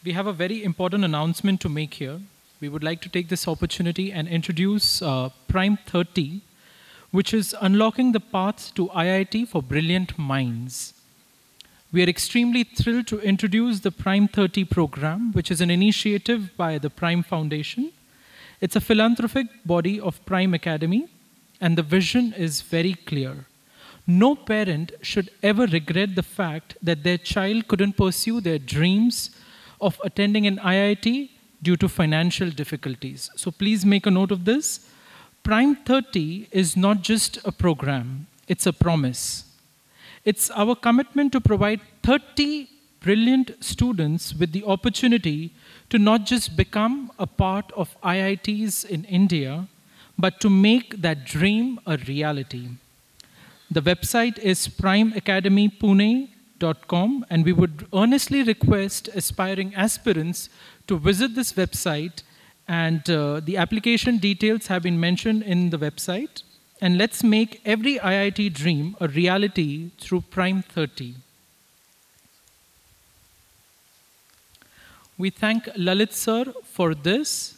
We have a very important announcement to make here. We would like to take this opportunity and introduce Prime 30, which is unlocking the path to IIT for brilliant minds. We are extremely thrilled to introduce the Prime 30 program, which is an initiative by the Prime Foundation. It's a philanthropic body of Prime Academy, and the vision is very clear. No parent should ever regret the fact that their child couldn't pursue their dreams of attending an IIT due to financial difficulties. So please make a note of this. Prime 30 is not just a program, it's a promise. It's our commitment to provide 30 brilliant students with the opportunity to not just become a part of IITs in India, but to make that dream a reality. The website is primeacademypune.com, and we would earnestly request aspiring aspirants to visit this website, and the application details have been mentioned in the website. And let's make every IIT dream a reality through Prime 30. We thank Lalit sir for this,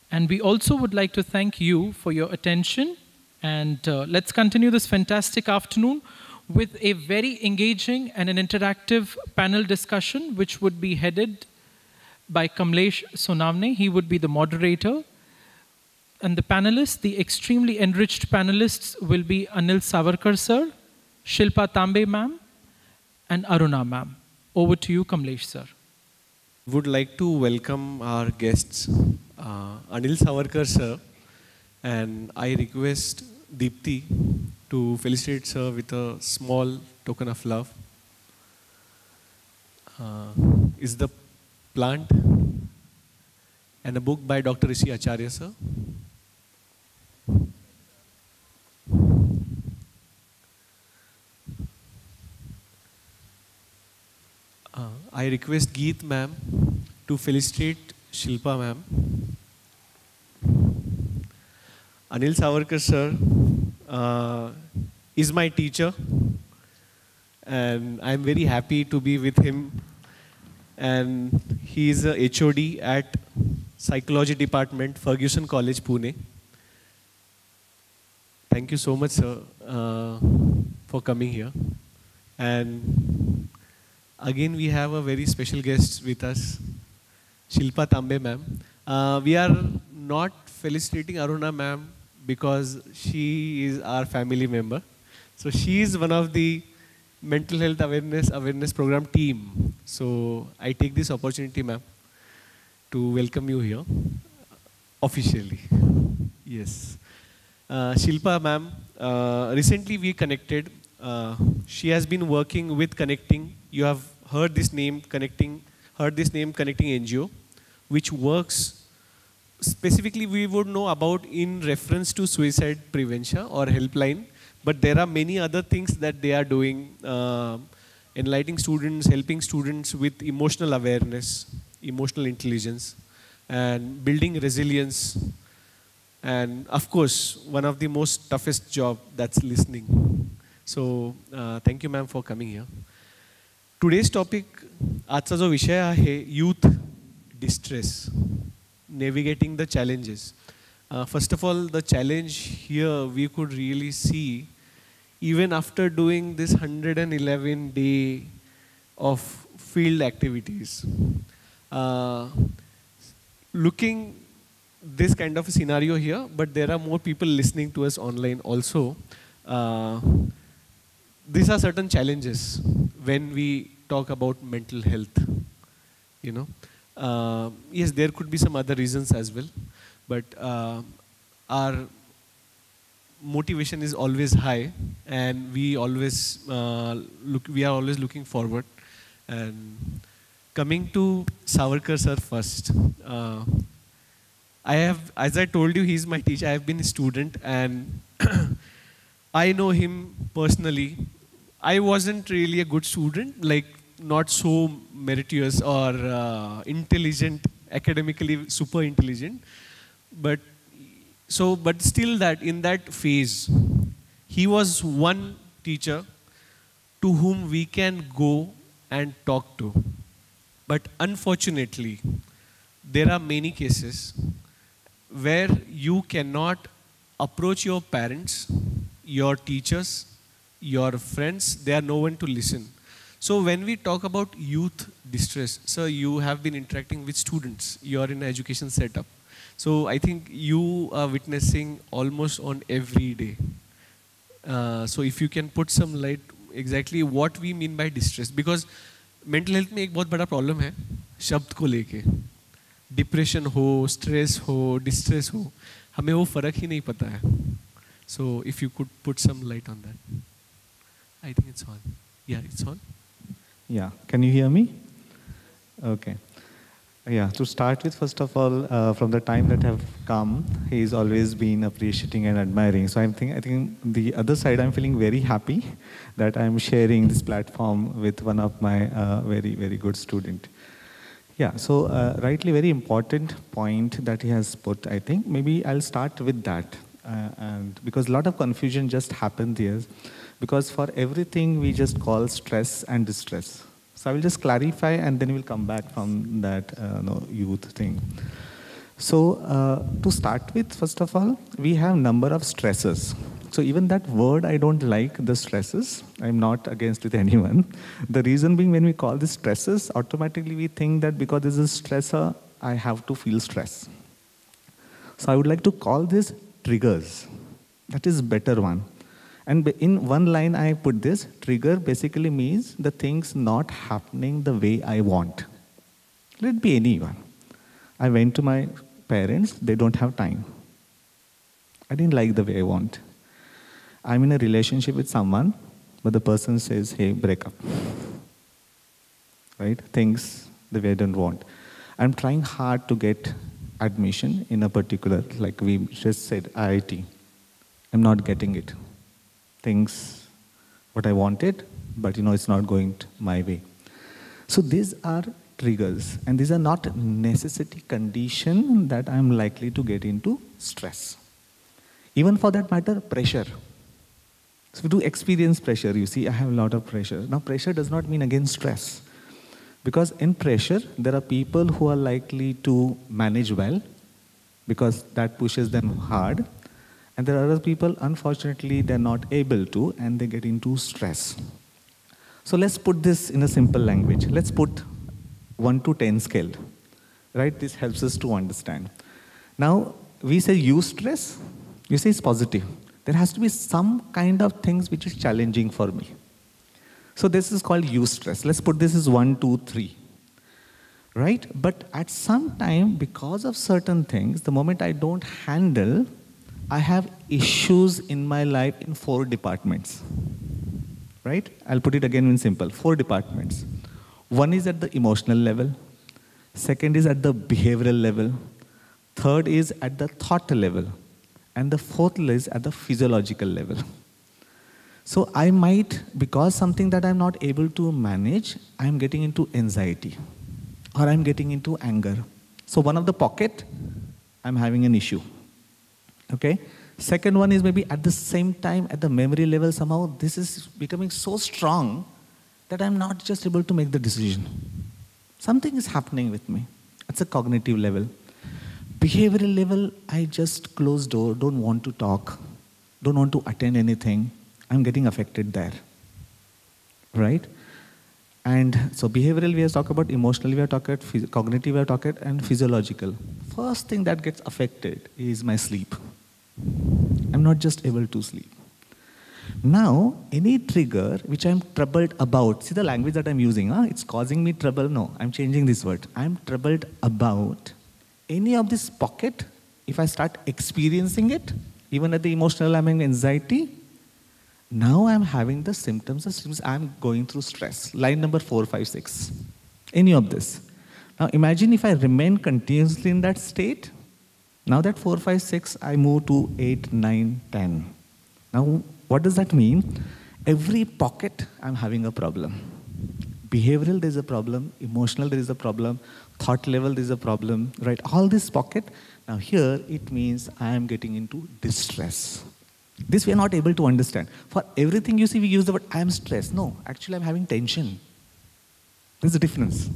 and we also would like to thank you for your attention. And let's continue this fantastic afternoon with a very engaging and an interactive panel discussion, which would be headed by Kamlesh Sonavne. He would be the moderator. And the panelists, the extremely enriched panelists, will be Anil Savarkar sir, Shilpa Tambe ma'am, and Aruna ma'am. Over to you, Kamlesh sir. Would like to welcome our guests, Anil Savarkar sir, and I request Deepti to felicitate sir with a small token of love. Is the plant and a book by Dr. Rishi Acharya sir. I request Geet ma'am to felicitate Shilpa ma'am. Anil Savarkar sir is my teacher, and I'm very happy to be with him. And he is a HOD at Psychology Department, Ferguson College, Pune. Thank you so much, sir, for coming here. And again, we have a very special guest with us, Shilpa Tambe ma'am. We are not felicitating Aruna ma'am because she is our family member. So she is one of the mental health awareness program team. So I take this opportunity, ma'am, to welcome you here officially. Yes. Shilpa ma'am, recently we connected. She has been working with Connecting. You have heard this name, Connecting NGO, which works specifically, we would know about in reference to suicide prevention or helpline, but there are many other things that they are doing, enlightening students, helping students with emotional awareness, emotional intelligence, and building resilience. And of course, one of the most toughest job, that's listening. So thank you ma'am for coming here. Today's topic, आजचा जो विषय आहे, youth distress. Navigating the challenges. First of all, the challenge here we could really see, even after doing this 111 day of field activities, looking this kind of a scenario here, but there are more people listening to us online also. These are certain challenges when we talk about mental health, you know. Yes, there could be some other reasons as well, but our motivation is always high, and we are always looking forward. And coming to Savarkar sir first, as I told you, he's my teacher. I have been a student, and I know him personally. I wasn't really a good student, like not so meritorious or intelligent, academically super intelligent, but still that in that phase, he was one teacher to whom we can go and talk to. But unfortunately, there are many cases where you cannot approach your parents, your teachers, your friends, there are no one to listen. So when we talk about youth distress, sir, you have been interacting with students, you are in an education setup. So I think you are witnessing almost on every day. So if you can put some light exactly what we mean by distress, because mental health में एक बहुत बड़ा problem है शब्द को लेके, depression हो, stress हो, डिस्ट्रेस हो, हमें वो फ़र्क ही नहीं पता है. So if you could put some light on that. I think it's on. Yeah it's on. Yeah, can you hear me? Okay. Yeah, to start with, first of all, from the time that have come, he's always been appreciating and admiring. So I think the other side, I'm feeling very happy that I'm sharing this platform with one of my very, very good student. Yeah, so rightly very important point that he has put, I think. Maybe I'll start with that. And because a lot of confusion just happened there. Because for everything, we just call stress and distress. So I will just clarify and then we'll come back from that youth thing. So to start with, first of all, we have number of stresses. So even that word, I don't like the stresses. I'm not against with anyone. The reason being when we call this stresses, automatically we think that because this is a stressor, I have to feel stress. So I would like to call this triggers. That is better one. And in one line I put this, trigger basically means the things not happening the way I want. Let it be anyone. I went to my parents, they don't have time. I didn't like the way I want. I'm in a relationship with someone, but the person says, hey, break up. Right? Things the way I don't want. I'm trying hard to get admission in a particular, like we just said, IIT. I'm not getting it. Things what I wanted, but it's not going my way. So these are triggers, and these are not necessity condition that I'm likely to get into stress. Even for that matter, pressure. So we do experience pressure. You see, I have a lot of pressure. Now, pressure does not mean again stress. Because in pressure, there are people who are likely to manage well, because that pushes them hard. And there are other people, unfortunately, they're not able to, and they get into stress. So let's put this in a simple language. Let's put 1 to 10 scale, right? This helps us to understand. Now, we say eustress, you say it's positive. There has to be some kind of things which is challenging for me. So this is called eustress. Let's put this as 1, 2, 3, right? But at some time, because of certain things, the moment I don't handle, I have issues in my life in 4 departments, right? I'll put it again in simple, 4 departments. One is at the emotional level. Second is at the behavioral level. Third is at the thought level. And the fourth is at the physiological level. So I might, because something that I'm not able to manage, I'm getting into anxiety or I'm getting into anger. So one of the pocket, I'm having an issue. Okay. Second one is maybe at the same time, at the memory level, somehow this is becoming so strong that I'm not just able to make the decision. Something is happening with me. It's a cognitive level. Behavioral level, I just close door, don't want to talk, don't want to attend anything. I'm getting affected there. Right? And so behavioral we have talked about, emotional we have talked about, cognitive we have talked about, and physiological. First thing that gets affected is my sleep. I'm not just able to sleep. Now, any trigger which I'm troubled about, see the language that I'm using, it's causing me trouble. No, I'm changing this word. I'm troubled about any of this pocket. If I start experiencing it, even at the emotional, I'm in anxiety, now I'm having the symptoms. I'm going through stress. Line number 4, 5, 6. Any of this. Now imagine if I remain continuously in that state. Now that 4, 5, 6, I move to 8, 9, 10. Now what does that mean? Every pocket I'm having a problem. Behavioral there's a problem, emotional there is a problem, thought level there is a problem, right? All this pocket. Now here it means I am getting into distress. This we are not able to understand. For everything you see, we use the word I am stressed. No, actually I'm having tension. There's a difference.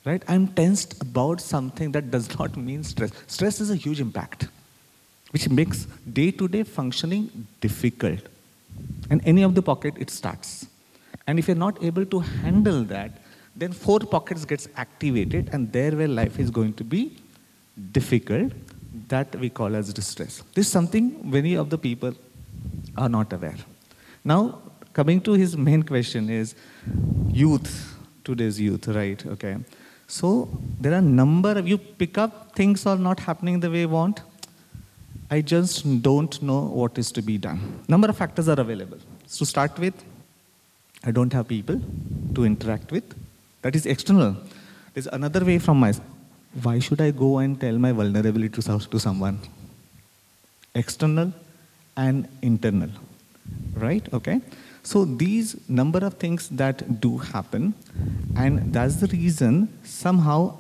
right? I'm tensed about something that does not mean stress. Stress is a huge impact, which makes day-to-day functioning difficult. And any of the pocket, it starts. And if you're not able to handle that, then 4 pockets gets activated, and there where life is going to be difficult, that we call as distress. This is something many of the people are not aware. Now, coming to his main question is youth, today's youth, right? Okay. So there are number of, you pick up things are not happening the way you want. I just don't know what is to be done. Number of factors are available. To start with, I don't have people to interact with. That is external. There's another way from myself. Why should I go and tell my vulnerability to someone? External and internal, right? Okay. So these number of things that do happen, and that's the reason somehow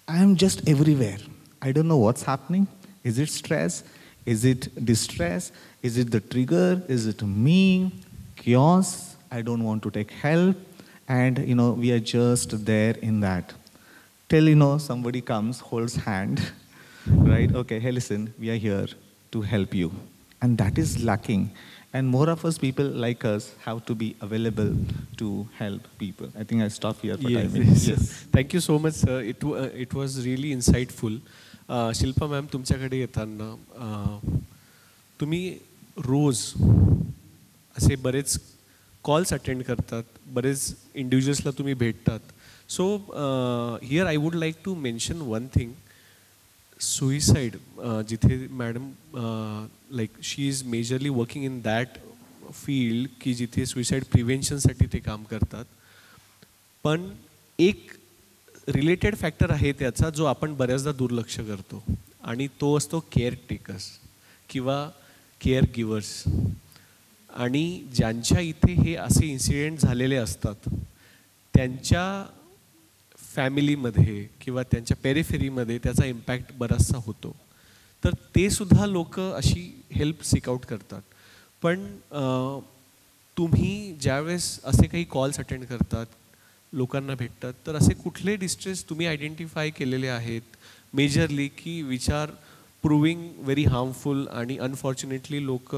I am just everywhere. I don't know what's happening. Is it stress? Is it distress? Is it the trigger? Is it me? Chaos? I don't want to take help. And, we are just there in that. Till, somebody comes, holds hand, right? Okay, hey, listen, we are here to help you. And that is lacking. And more of us, people like us, have to be available to help people. I think I stop here for timing. Yes. Thank you so much, sir. It was really insightful. Shilpa ma'am, तुमच्याकडे येताना तुम्ही रोज असे बरेच calls attend करतात, बरेच इंडिव्हिज्युअल्सला तुम्ही भेटतात. So here I would like to mention one thing. Suicide, जिथे madam like she is majorly working in that field की जिथे सुइसाईड प्रिव्हेन्शनसाठी ते काम करतात. पण एक रिलेटेड फॅक्टर आहे त्याचा जो आपण बऱ्याचदा दुर्लक्ष करतो, आणि तो असतो केअर टेकर्स किंवा केअर गिवर्स. आणि ज्यांच्या इथे हे असे इन्सिडेंट झालेले असतात त्यांच्या फॅमिलीमध्ये किंवा त्यांच्या पेरिफेरीमध्ये त्याचा इम्पॅक्ट बराचसा होतो. तर ते सुद्धा लोक अशी हेल्प सीक आउट करतात. पण तुम्ही ज्यावेळेस असे काही कॉल्स अटेंड करतात, लोकांना भेटतात, तर असे कुठले डिस्ट्रेस तुम्ही आयडेंटिफाय केलेले आहेत मेजरली की which are proving very harmful, आणि अनफॉर्च्युनेटली लोक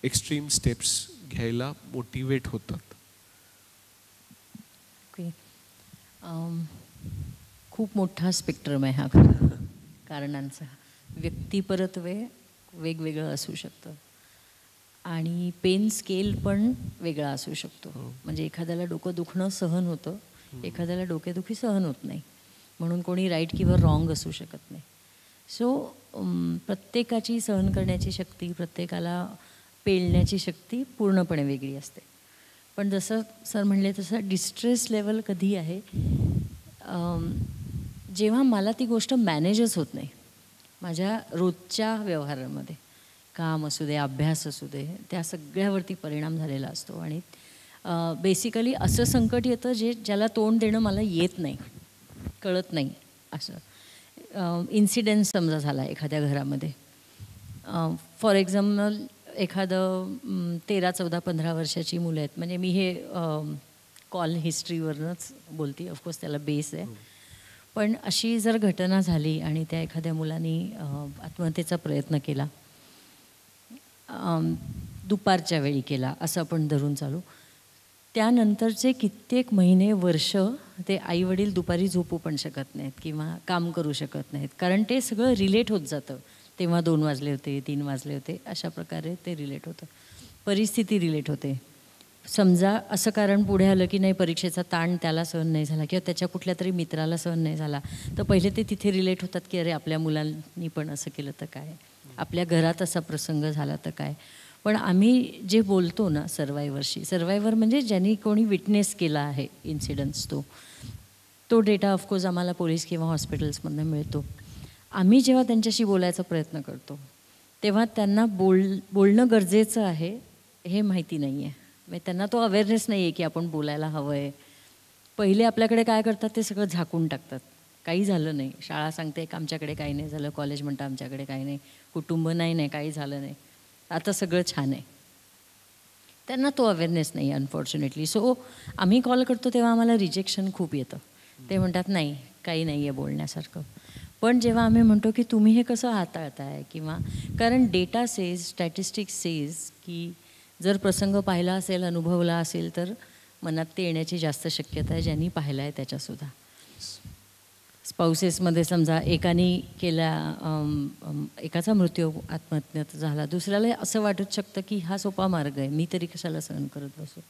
एक्स्ट्रीम स्टेप्स घ्यायला मोटिवेट होतात? ओके, खूप मोठा स्पेक्ट्रम आहे हा कारणांचा. व्यक्तिपरत्वे वेगवेगळं असू शकतं आणि पेन स्केल पण वेगळा असू शकतो. म्हणजे एखाद्याला डोकं दुखणं सहन होतं, एखाद्याला डोकेदुखी सहन होत नाही, म्हणून कोणी राईट किंवा रॉंग असू शकत नाही. सो प्रत्येकाची सहन करण्याची शक्ती, प्रत्येकाला पेलण्याची शक्ती पूर्णपणे वेगळी असते. पण जसं सर म्हणले तसं डिस्ट्रेस लेवल कधी आहे जेव्हा मला ती गोष्ट मॅनेजच होत नाही. माझ्या रोजच्या व्यवहारामध्ये काम असू दे, अभ्यास असू दे, त्या सगळ्यावरती परिणाम झालेला असतो. आणि बेसिकली असं संकट येतं ज्याला तोंड देणं मला येत नाही, कळत नाही. असं इन्सिडेंट समजा झाला एखाद्या घरामध्ये, फॉर एक्झाम्पल एखादं 13, 14, 15 वर्षाची मुलं आहेत. म्हणजे मी हे कॉल हिस्ट्रीवरनंच बोलते, ऑफकोर्स त्याला बेस आहे. पण अशी जर घटना झाली आणि त्या एखाद्या मुलांनी आत्महत्येचा प्रयत्न केला, दुपारच्या वेळी केला असं आपण धरून चालू, त्यानंतरचे कित्येक महिने, वर्ष ते आईवडील दुपारी झोपू पण शकत नाहीत किंवा काम करू शकत नाहीत, कारण ते सगळं रिलेट होत जातं. तेव्हा 2 वाजले होते, 3 वाजले होते, अशा प्रकारे ते रिलेट होतं. परिस्थिती रिलेट होते. समजा असं कारण पुढे आलं की नाही, परीक्षेचा ताण त्याला सहन नाही झाला किंवा त्याच्या कुठल्या तरी मित्राला सहन नाही झाला, तर पहिले ते तिथे रिलेट होतात की अरे आपल्या मुलांनी पण असं केलं तर काय, आपल्या घरात असा प्रसंग झाला तर काय. पण आम्ही जे बोलतो ना सर्वायवरशी, सर्वायवर म्हणजे ज्यांनी कोणी विटनेस केला आहे इन्सिडन्स, तो डेटा ऑफकोर्स आम्हाला पोलीस किंवा हॉस्पिटल्समधून मिळतो. आम्ही जेव्हा त्यांच्याशी बोलायचा प्रयत्न करतो तेव्हा त्यांना बोलणं गरजेचं आहे हे माहिती नाही आहे. म्हणजे त्यांना तो अवेअरनेस नाही आहे की आपण बोलायला हवं आहे. पहिले आपल्याकडे काय करतात, ते सगळं झाकून टाकतात. काही झालं नाही, शाळा सांगते की आमच्याकडे काही नाही झालं, कॉलेज म्हणतं आमच्याकडे काही नाही, कुटुंब नाही, काही झालं नाही, आता सगळं छान आहे. त्यांना तो अवेअरनेस नाही अनफॉर्च्युनेटली. सो आम्ही कॉल करतो तेव्हा आम्हाला रिजेक्शन खूप येतं ते म्हणतात नाही काही नाही आहे बोलण्यासारखं. पण जेव्हा आम्ही म्हणतो की तुम्ही हे कसं हाताळताय, किंवा कारण डेटा सेज, स्टॅटिस्टिक्स सेज की जर प्रसंग पाहिला असेल, अनुभवला असेल, तर मनात ते येण्याची जास्त शक्यता आहे ज्यांनी पाहिलं आहे त्याच्यासुद्धा. स्पाउसेसमध्ये समजा एकाने केला, एकाचा मृत्यू आत्महत्येत झाला, दुसऱ्याला असं वाटू शकतं की हा सोपा मार्ग आहे, मी तरी कशाला सहन करत बसू.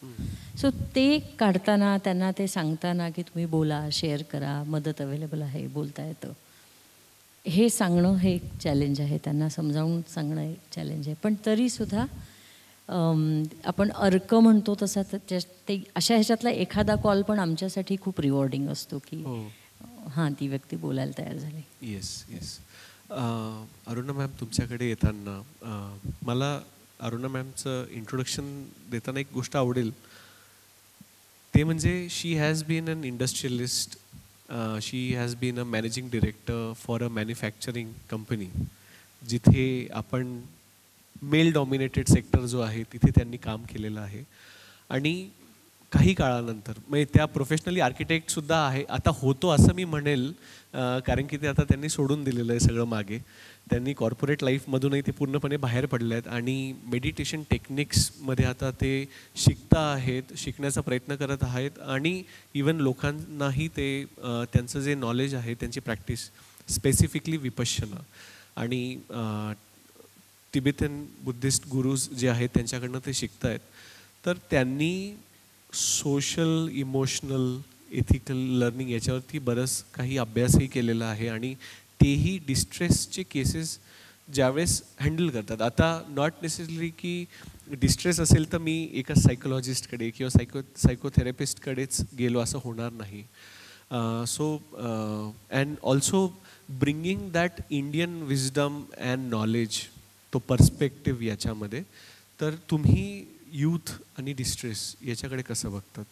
सो ते काढताना, त्यांना ते सांगताना की तुम्ही बोला, शेअर करा, मदत अवेलेबल आहे, बोलता येतं, हे सांगणं हे एक चॅलेंज आहे, त्यांना समजावून सांगणं एक चॅलेंज आहे. पण तरीसुद्धा आपण अर्क म्हणतो तसा ते अशा ह्याच्यातला एखादा कॉल पण आमच्यासाठी खूप रिवॉर्डिंग असतो की हां ती व्यक्ती बोलायला तयार झाली. Yes yes. अरुणा मॅम, तुमच्याकडे येताना मला अरुणा मॅमचं इंट्रोडक्शन देताना एक गोष्ट आवडेल, ते म्हणजे she has been an industrialist, she has been a managing director for a manufacturing company, जिथे आपण मेल डॉमिनेटेड सेक्टर जो आहे तिथे त्यांनी काम केलेलं आहे. आणि काही काळानंतर म्हणजे त्या प्रोफेशनली आर्किटेक्टसुद्धा आहे, आता होतो असं मी म्हणेल, कारण की ते आता त्यांनी सोडून दिलेलं आहे सगळं मागे. त्यांनी कॉर्पोरेट लाईफमधूनही ते पूर्णपणे बाहेर पडले आहेत आणि मेडिटेशन टेक्निक्समध्ये आता ते शिकता आहेत, शिकण्याचा प्रयत्न करत आहेत. आणि इवन लोकांनाही ते त्यांचं जे नॉलेज आहे, त्यांची प्रॅक्टिस स्पेसिफिकली विपश्यना आणि तिबेटन बुद्धिस्ट गुरुज जे आहेत त्यांच्याकडनं ते शिकत आहेत. तर त्यांनी सोशल, इमोशनल, एथिकल लर्निंग याच्यावरती बरंच काही अभ्यासही केलेला आहे आणि तेही डिस्ट्रेसचे केसेस ज्यावेळेस हँडल करतात. आता नॉट नेसेसरी की डिस्ट्रेस असेल तर मी एका सायकोलॉजिस्टकडे किंवा सायकोथेरपिस्टकडेच गेलो असं होणार नाही. So and also bringing that Indian wisdom and knowledge, तो पर्स्पेक्टिव्ह याच्यामध्ये. तर तुम्ही यूथ आणि डिस्ट्रेस याच्याकडे कसं बघतात?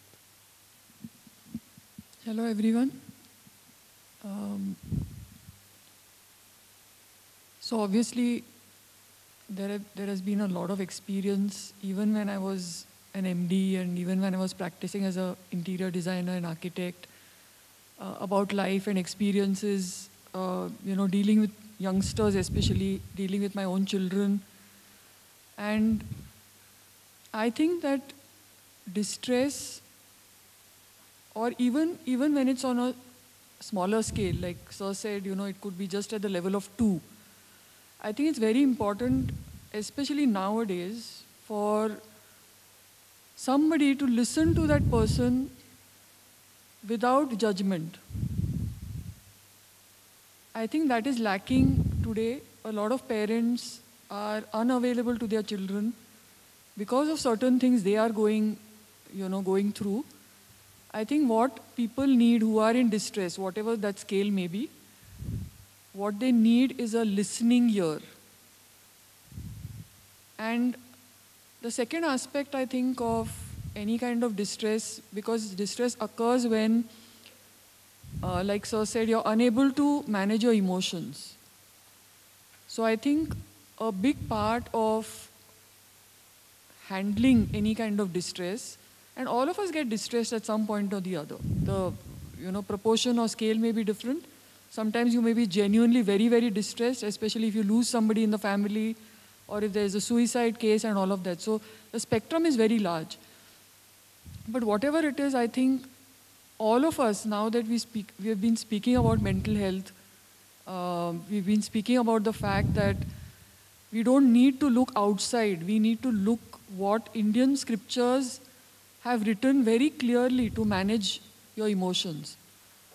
Hello everyone. So obviously there has been a lot of experience even when I was an MD and even when I was practicing as an interior designer and architect, about life and experiences, dealing with youngsters, especially dealing with my own children. And I think that distress, or even when it's on a smaller scale, like Sir said, it could be just at the level of 2. I think it's very important, especially nowadays, for somebody to listen to that person without judgment. I think that is lacking today. A lot of parents are unavailable to their children because of certain things they are going through. I think what people need who are in distress, whatever that scale may be, what they need is a listening ear. And the second aspect, I think, of any kind of distress, because distress occurs when, like Sir said, you're unable to manage your emotions. So I think a big part of handling any kind of distress, and all of us get distressed at some point or the other. The proportion or scale may be different. Sometimes you may be genuinely very, very distressed, especially if you lose somebody in the family or if there's a suicide case and all of that. So the spectrum is very large. But whatever it is, I think all of us, now that we have been speaking about mental health, we've been speaking about the fact that we don't need to look outside. We need to look what Indian scriptures have written very clearly to manage your emotions.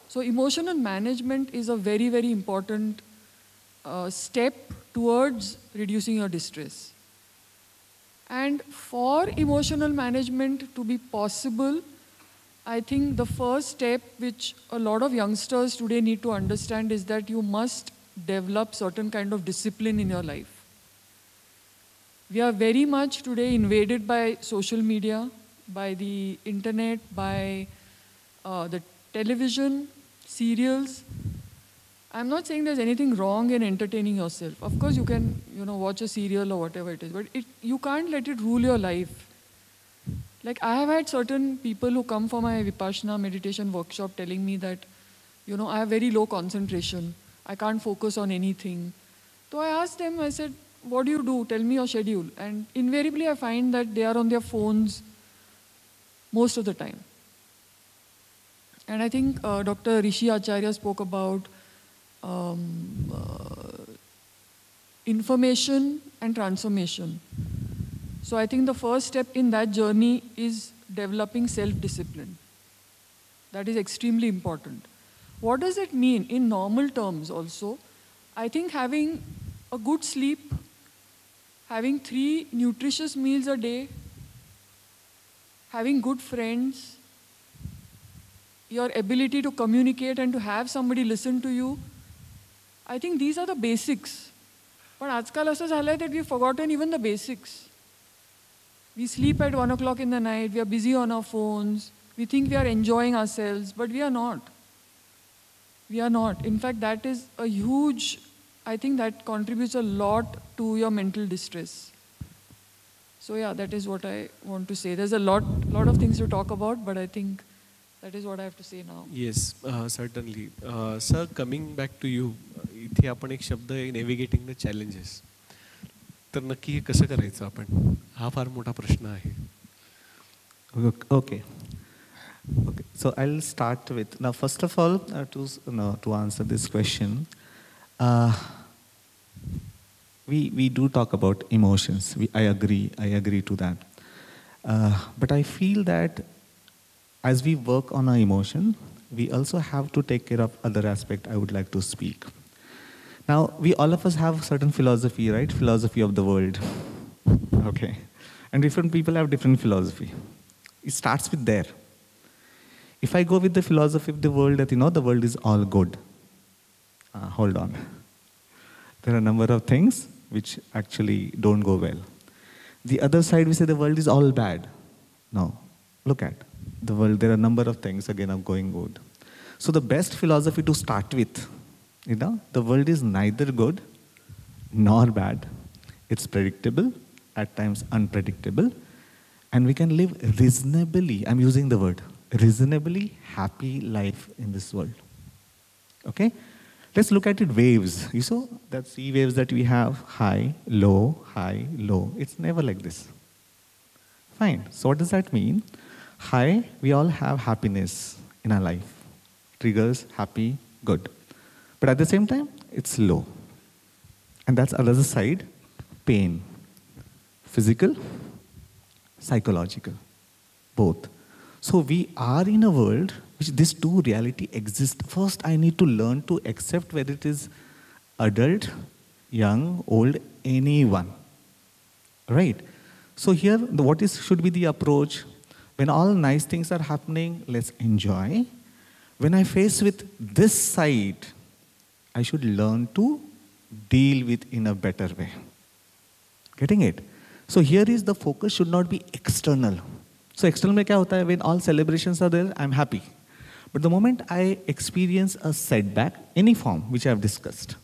So emotional management is a very, very important step towards reducing your distress. And for emotional management to be possible, I think the first step which a lot of youngsters today need to understand is that you must develop certain kind of discipline in your life. We are very much today invaded by social media, by the internet, by the television, serials. I'm not saying there's anything wrong in entertaining yourself. Of course you can, watch a serial or whatever it is, but you can't let it rule your life. Like I have had certain people who come for my Vipassana meditation workshop telling me that, I have very low concentration. I can't focus on anything. So I asked them, I said, what do you do? Tell me your schedule. And invariably I find that they are on their phones most of the time. And I think Dr. Rishi Acharya spoke about information and transformation. So I think the first step in that journey is developing self-discipline. That is extremely important. What does it mean in normal terms also? I think having a good sleep, having 3 nutritious meals a day, having good friends, your ability to communicate and to have somebody listen to you, I think these are the basics. But आजकाल असं झालंय that we've forgotten even the basics. We sleep at 1 o'clock in the night, we are busy on our phones, we think we are enjoying ourselves, but we are not. We are not. In fact, that is a huge, I think that contributes a lot to your mental distress. So yeah, that is what I want to say. There's a lot of things to talk about, but I think that is what I have to say now. Yes, certainly. Sir, coming back to you, इथे आपण एक शब्द आहे नेव्हिगेटिंग the challenges. तर नक्की हे कसं करायचं आपण? हा फार मोठा प्रश्न आहे. Okay. So I'll start with, now first of all, to answer this question, we do talk about emotions. I agree to that. But I feel that as we work on our emotion, we also have to take care of other aspect I would like to speak. Now, all of us have certain philosophy, right? Philosophy of the world. Okay. And different people have different philosophy. It starts with there. If I go with the philosophy of the world that, the world is all good. Hold on. There are a number of things which actually don't go well. The other side, we say the world is all bad. No. Look at the world. There are a number of things, again, are going good. So the best philosophy to start with, the world is neither good nor bad. It's predictable, at times unpredictable, and we can live reasonably, I'm using the word, reasonably happy life in this world. Okay? Let's look at it waves. You saw that sea waves that we have, high, low, high, low. It's never like this. Fine. So what does that mean? High, we all have happiness in our life. Triggers, happy, good. But at the same time, it's low. And that's another side, pain. Physical, psychological, both. So we are in a world which these two reality exist. First, I need to learn to accept whether it is adult, young, old, anyone. Right? So here, should be the approach? When all nice things are happening, let's enjoy. When I face with this side, I should learn to deal with in a better way. Getting it? So here is the focus should not be external. So external mein kya hota hai? When all celebrations are there, I'm happy. But the moment I experience a setback, any form which I have discussed,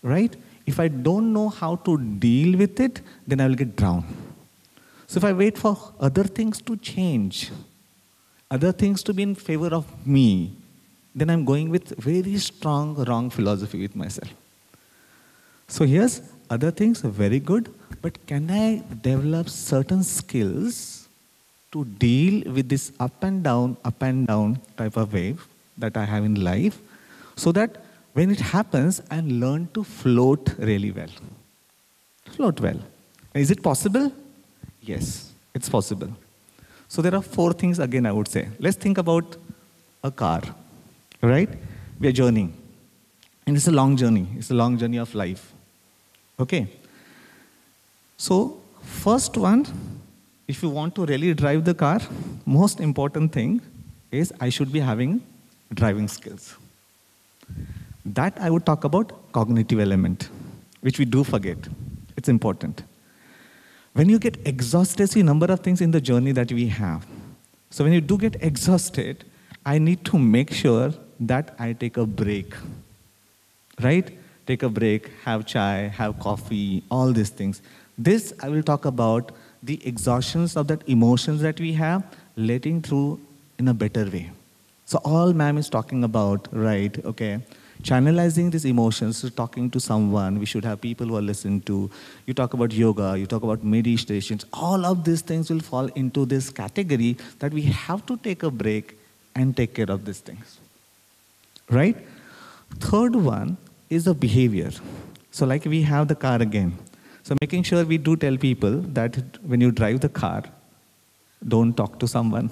right? If I don't know how to deal with it, then I will get drowned. So if I wait for other things to change, other things to be in favor of me, then I'm going with very strong wrong philosophy with myself. So here's other things are very good, but can I develop certain skills to deal with this up and down type of wave that I have in life, so that when it happens, I learn to float really well. Float well. Is it possible? Yes, it's possible. So there are 4 things again I would say. Let's think about a car, right? We are journeying. And it's a long journey. It's a long journey of life. Okay? So, first one, if you want to really drive the car, most important thing is I should be having driving skills. That I would talk about cognitive element, which we do forget. It's important. When you get exhausted, see number of things in the journey that we have. So when you do get exhausted, I need to make sure that I take a break. Right? Take a break, have chai, have coffee, all these things. This I will talk about the exhaustions of that emotions that we have, letting through in a better way. So all ma'am is talking about, right, okay, channelizing these emotions, so talking to someone, we should have people who are listening to. You talk about yoga, you talk about meditations, all of these things will fall into this category that we have to take a break and take care of these things, right? Third one is the behavior. So like we have the car again. So making sure we do tell people that when you drive the car, don't talk to someone.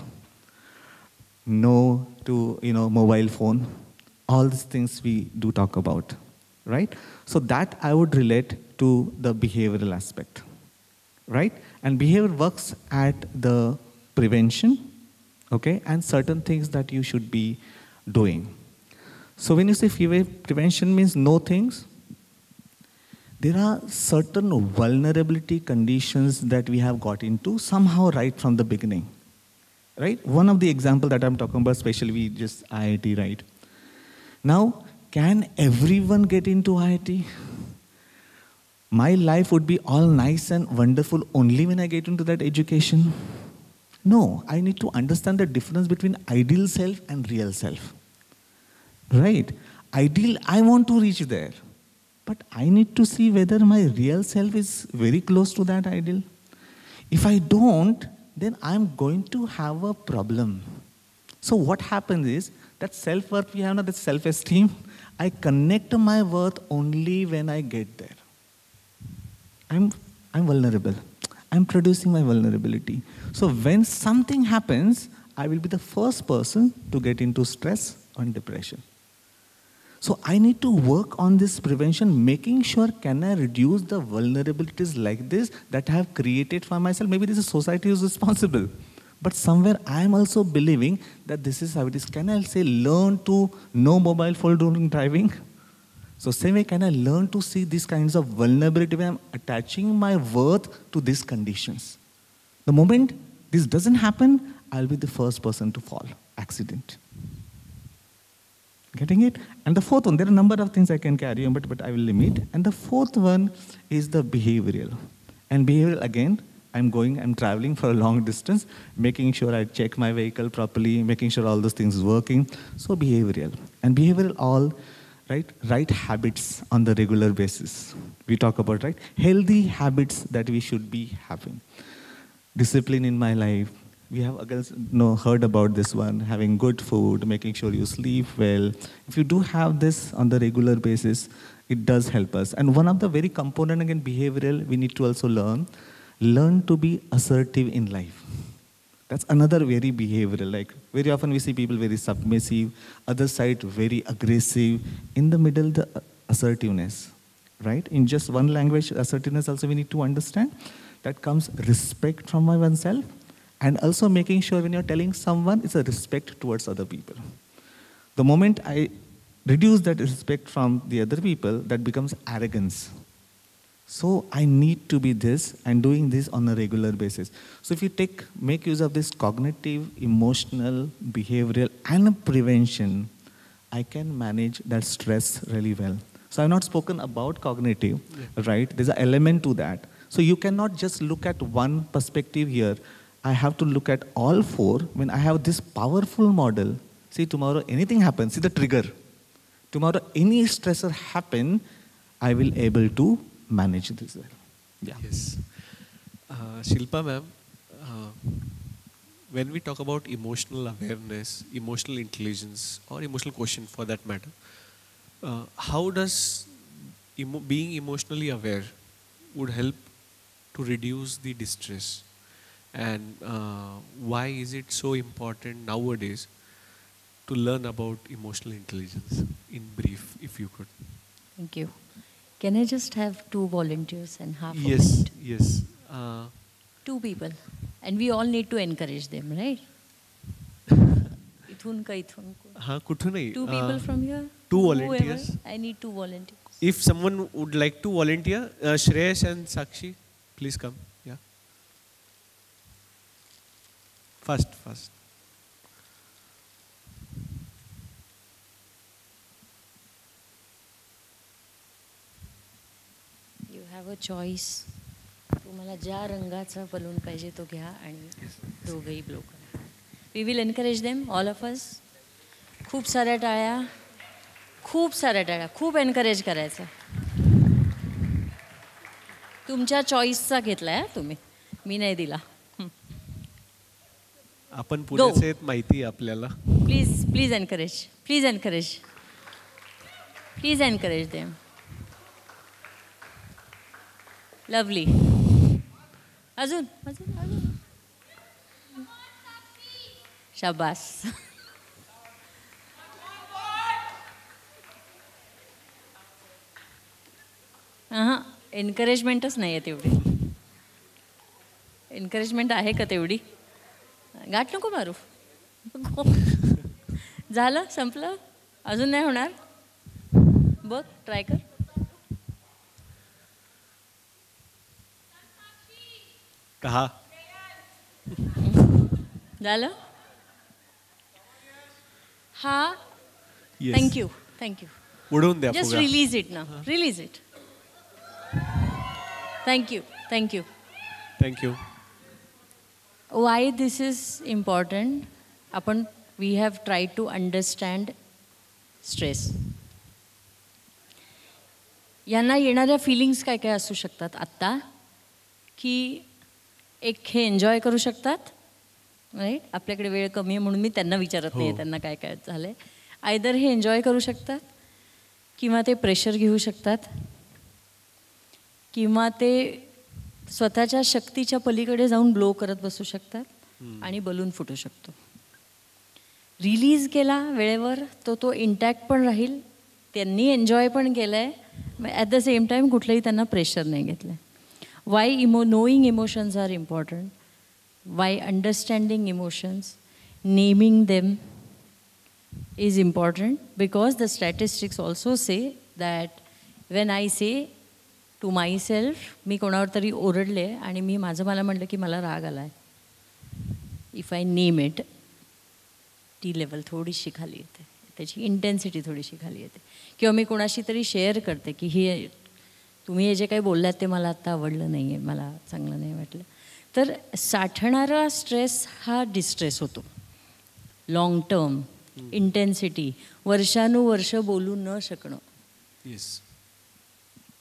No to, mobile phone. All these things we do talk about, right? So that I would relate to the behavioral aspect, right? And behavior works at the prevention, okay, and certain things that you should be doing. So when you say prevention means no things, there are certain vulnerability conditions that we have got into somehow right from the beginning, right? One of the example that I'm talking about, especially we just IIT, right? Now, can everyone get into IIT? My life would be all nice and wonderful only when I get into that education? No, I need to understand the difference between ideal self and real self. Right? Ideal, I want to reach there. But I need to see whether my real self is very close to that ideal. If I don't, then I'm going to have a problem. So what happens is, that self-worth we have now, that self-esteem, I connect my worth only when I get there. I'm vulnerable. I'm producing my vulnerability. So when something happens, I will be the first person to get into stress and depression. So I need to work on this prevention, making sure can I reduce the vulnerabilities like this that I have created for myself. Maybe this is society who's responsible. But somewhere I am also believing that this is how it is. Can I say learn to no mobile phone during driving? So same way, can I learn to see these kinds of vulnerability when I'm attaching my worth to these conditions? The moment this doesn't happen, I'll be the first person to fall. Accident. Getting it? And the fourth one, there are a number of things I can carry on, but I will limit. And the fourth one is the behavioral. And behavioral, again, I'm traveling for a long distance, making sure I check my vehicle properly, making sure all those things is working. So behavioral. And behavioral all, right habits on the regular basis. We talk about, right? Healthy habits that we should be having. Discipline in my life. We have heard about this one, having good food, making sure you sleep well. If you do have this on the regular basis, it does help us. And one of the very component, again, behavioral, we need to also learn to be assertive in life. That's another very behavioral. Like very often we see people very submissive, other side very aggressive. In the middle, the assertiveness, right? In just one language, assertiveness also we need to understand. That comes respect from oneself, and also making sure when you're telling someone, it's a respect towards other people. The moment I reduce that respect from the other people, that becomes arrogance. So I need to be this and doing this on a regular basis. So if you make use of this cognitive, emotional, behavioral, and prevention, I can manage that stress really well. So I've not spoken about cognitive, right? There's an element to that. So you cannot just look at one perspective here. I have to look at all four. When I have this powerful model, see tomorrow anything happens, see the trigger. Tomorrow any stressor happen, I will able to manage this well. Yeah. Yes. Shilpa ma'am, when we talk about emotional awareness, emotional intelligence, or emotional quotient for that matter, how does being emotionally aware would help to reduce the distress? And why is it so important nowadays to learn about emotional intelligence? In brief, if you could. Thank you. Can I just have 2 volunteers and half a Yes, minute? yes. 2 people. And we all need to encourage them, right? Ithun ka ithun ko. Kuthunai. 2 people from here? 2 volunteers. Whoever. I need 2 volunteers. If someone would like to volunteer, Shreyash and Sakshi, please come. Yeah. First. You have a choice to तुम्हाला ज्या रंगाचा balloon पाहिजे तो घ्या आणि दोघंही blow करा. We will encourage them, all of us. खूप साऱ्या टाळ्या, खूप साऱ्या टाळ्या, खूप एनकरेज करायचं. तुमच्या चॉईसचा घेतला आहे तुम्ही, मी नाही दिला. आपण पुण्याचे आहेत माहिती आहे आपल्याला. Please please encourage, please encourage, please encourage them. Lovely. अजून अजून अजून. शाबास. हां, एनकरेजमेंटच नाही आहे तेवढी. एनकरेजमेंट आहे का तेवढी? गाठ नको मारू. झालं, संपलं, अजून नाही होणार. बघ, ट्राय कर. कहा झालं. हा, Yes. Thank you thank you. उडवून द्या जस्ट फुगा. रिलीज इट ना, release it. Thank you thank you. Thank you. Why this is important. आपण we have try to understand stress. यांना येणाऱ्या फिलिंग्स काय काय असू शकतात आत्ता, की एक हे एन्जॉय करू शकतात, राईट. आपल्याकडे वेळ कमी आहे म्हणून मी त्यांना विचारत नाही त्यांना काय काय झालं आहे. आयदर हे एन्जॉय करू शकतात, किंवा ते प्रेशर घेऊ शकतात, किंवा ते स्वतःच्या शक्तीच्या पलीकडे जाऊन ब्लो करत बसू शकतात आणि बलून फुटू शकतो. रिलीज केला वेळेवर तो इंटॅक्ट पण राहील, त्यांनी एन्जॉय पण केलं आहे, ॲट द सेम टाईम कुठलंही त्यांना प्रेशर नाही घेतलं आहे. Why knowing emotions are important. Why understanding emotions, naming them is important, because the statistics also say that when I say to myself, मी कोणावर तरी ओरडले आणि मी मला म्हटलं की मला राग आला आहे, इफ आय नेम इट, ती लेवल थोडीशी खाली येते, त्याची इंटेन्सिटी थोडीशी खाली येते. किंवा मी कोणाशी तरी शेअर करते की हे तुम्ही हे जे काही बोललात ते मला आत्ता आवडलं नाही आहे, मला चांगलं नाही वाटलं, तर साठणारा स्ट्रेस हा डिस्ट्रेस होतो. लॉंग टर्म इंटेन्सिटी, वर्षानुवर्ष बोलू न शकणं,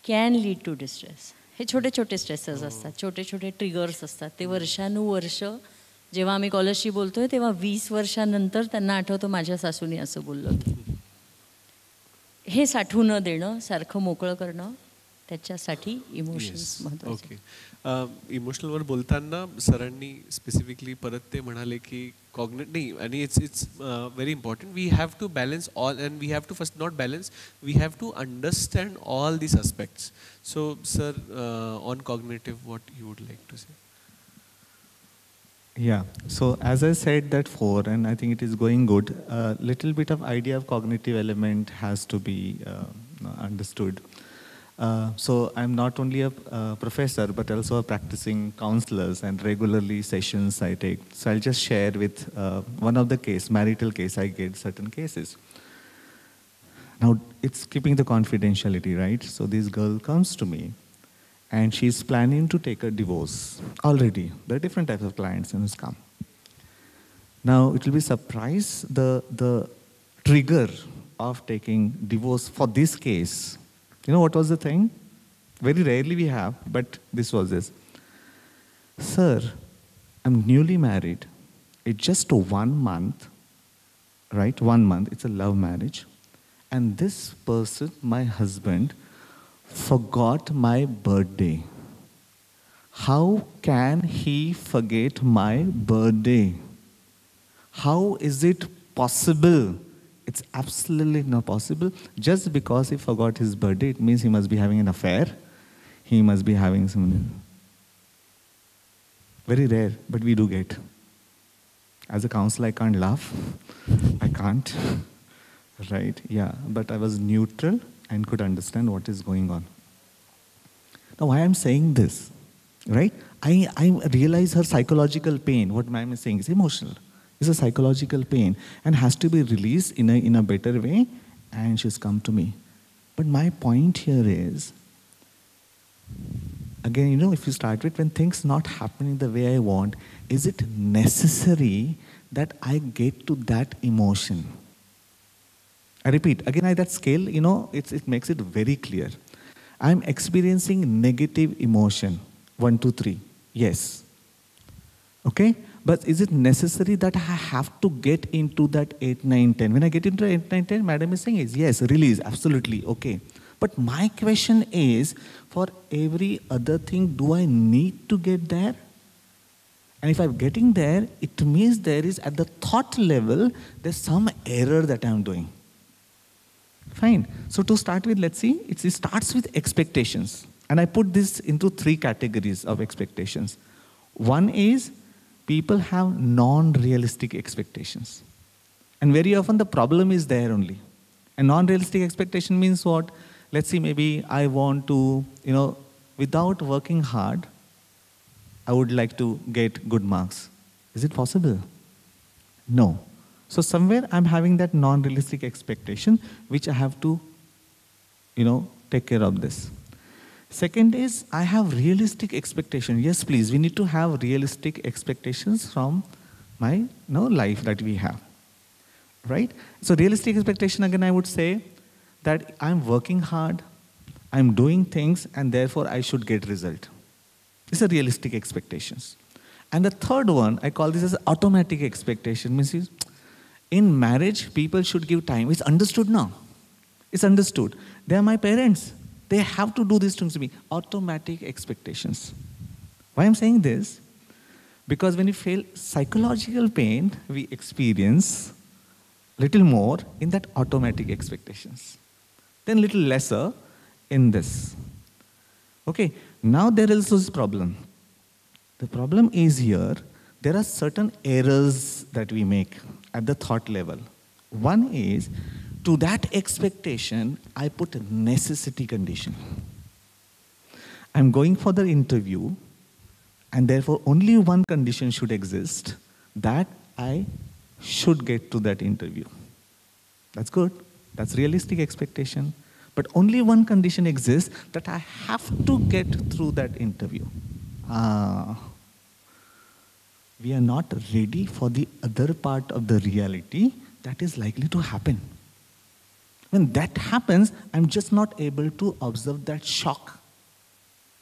कॅन लीड टू डिस्ट्रेस. हे छोटे छोटे स्ट्रेसेस असतात, छोटे छोटे ट्रिगर्स असतात. ते वर्षानुवर्ष, जेव्हा आम्ही कॉलेजशी बोलतोय तेव्हा 20 वर्षानंतर त्यांना आठवतं माझ्या सासूने असं बोललं होतं. हे साठवू न देणं, सारखं मोकळं करणं, त्याच्यासाठी इमोशन्स महत्त्वाचे. ओके. इमोशनलवर बोलताना सरांनी स्पेसिफिकली परत ते म्हणाले की कॉग्नेट नाही, आणि it's very important. We have to balance all, and we have to first not balance, we have to understand all these aspects. So, sir, on cognitive, what you would like to say? Yeah, so as I said that before, and I think it is going good, a little bit of idea of cognitive element has to be understood. So I'm not only a professor, but also a practicing counselor, and regularly sessions I take. So I'll just share with one of the case, marital case, I get certain cases. Now, it's keeping the confidentiality, right? So this girl comes to me, and she's planning to take a divorce already. There are different types of clients who's come. Now, it will be surprise, the trigger of taking divorce for this case. You know what was the thing? Very rarely we have, but this was this. Sir, I'm newly married. It's just 1 month, right? 1 month. It's a love marriage. And this person, my husband, forgot my birthday. How can he forget my birthday? How is it possible? It's absolutely not possible. Just because he forgot his birthday, it means he must be having an affair. He must be having some... Very rare, but we do get. As a counselor, I can't laugh. I can't. Right? Yeah. But I was neutral and could understand what is going on. Now, why I'm saying this, right? I realize her psychological pain. What ma'am is saying is emotional. It's a psychological pain and has to be released in a better way, and she's come to me. But my point here is, again, you know, if you start with when things not happening the way I want, is it necessary that I get to that emotion? I repeat, again, at that scale, you know, it makes it very clear. I'm experiencing negative emotion, 1, 2, 3, yes. Okay? But is it necessary that I have to get into that 8, 9, 10? When I get into 8, 9, 10, madam is saying is, yes, release, absolutely, okay. But my question is, for every other thing, do I need to get there? And if I'm getting there, it means there is, at the thought level, there's some error that I'm doing. Fine. So to start with, let's see, it starts with expectations. And I put this into 3 categories of expectations. One is, people have non-realistic expectations. And very often the problem is there only. A non-realistic expectation means what? Let's see, maybe I want to, you know, without working hard, I would like to get good marks. Is it possible? No. So somewhere I'm having that non-realistic expectation, which I have to, you know, take care of this. Second is, I have realistic expectation. Yes, please, we need to have realistic expectations from my life that we have. Right? So realistic expectation, again, I would say that I'm working hard, I'm doing things, and therefore I should get result. These are realistic expectations. And the third one, I call this as automatic expectation. Means in marriage, people should give time. It's understood now. It's understood. They are my parents. They have to do these things to me. Automatic expectations. Why I'm saying this? Because when we feel psychological pain, we experience little more in that automatic expectations. Then little lesser in this. Okay, now there is this problem. The problem is here, there are certain errors that we make at the thought level. One is, to that expectation, I put a necessity condition. I'm going for the interview, and therefore only one condition should exist, that I should get to that interview. That's good. That's realistic expectation. But only one condition exists, that I have to get through that interview. We are not ready for the other part of the reality that is likely to happen. When that happens, I'm just not able to observe that shock.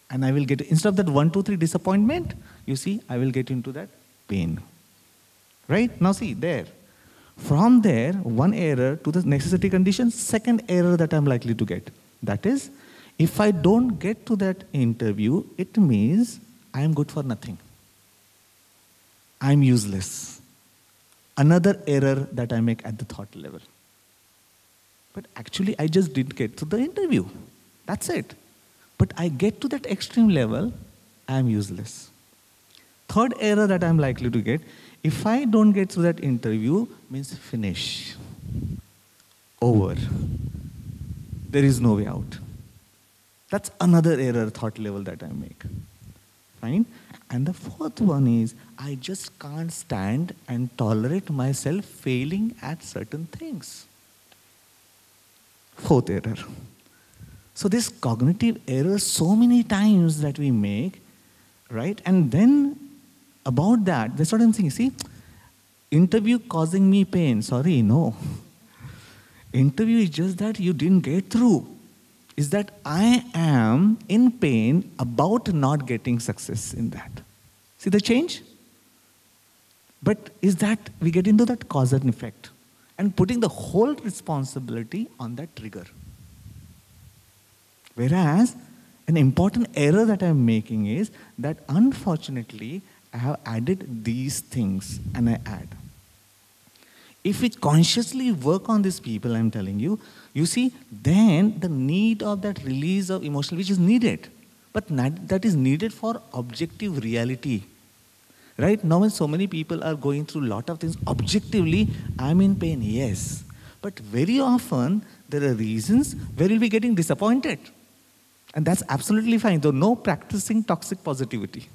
And I will get, instead of that 1, 2, 3 disappointment, you see, I will get into that pain. Right? Now see, there. From there, one error to the necessity condition, second error that I'm likely to get. That is, if I don't get to that interview, it means I am good for nothing. I'm useless. Another error that I make at the thought level. But actually, I just didn't get to the interview. That's it. But I get to that extreme level, I'm useless. Third error that I'm likely to get, if I don't get through that interview, means finish. Over. There is no way out. That's another error thought level that I make. Fine? And the fourth one is, I just can't stand and tolerate myself failing at certain things. Fourth error. So this cognitive error, so many times that we make, right? And then about that, that's what I'm saying. See, interview causing me pain. Sorry, no. Interview is just that you didn't get through. Is that I am in pain about not getting success in that. See the change? But is that we get into that cause and effect and putting the whole responsibility on that trigger. Whereas an important error that I'm making is that unfortunately I have added these things and I add. If we consciously work on these people, I'm telling you, you see, then the need of that release of emotion, which is needed, but that is needed for objective reality. Right now, when so many people are going through a lot of things, objectively, I'm in pain, yes. But very often, there are reasons where you'll be getting disappointed. And that's absolutely fine, though no practicing toxic positivity.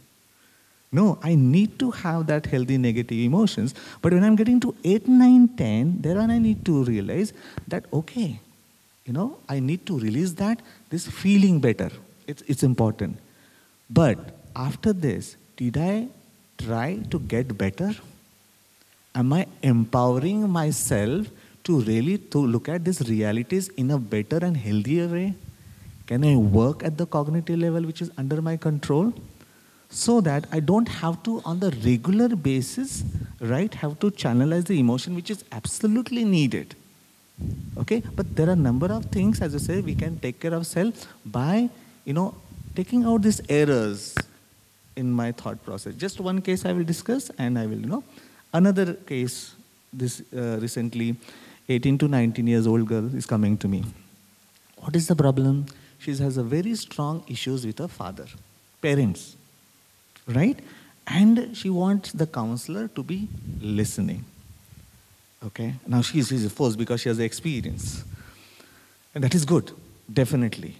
No, I need to have that healthy negative emotions. But when I'm getting to 8, 9, 10, then I need to realize that, okay, I need to release that, this feeling better. It's important. But after this, did I try to get better? Am I empowering myself to really to look at these realities in a better and healthier way? Can I work at the cognitive level which is under my control? So that I don't have to, on the regular basis, right, have to channelize the emotion which is absolutely needed. Okay, but there are a number of things, as I say, we can take care of self by, taking out these errors in my thought process. Just one case I will discuss, and I will, another case. This recently, 18 to 19 years old girl is coming to me. What is the problem? She has a very strong issues with her father, parents. Right? And she wants the counselor to be listening. Okay? Now she's forced because she has the experience. And that is good, definitely.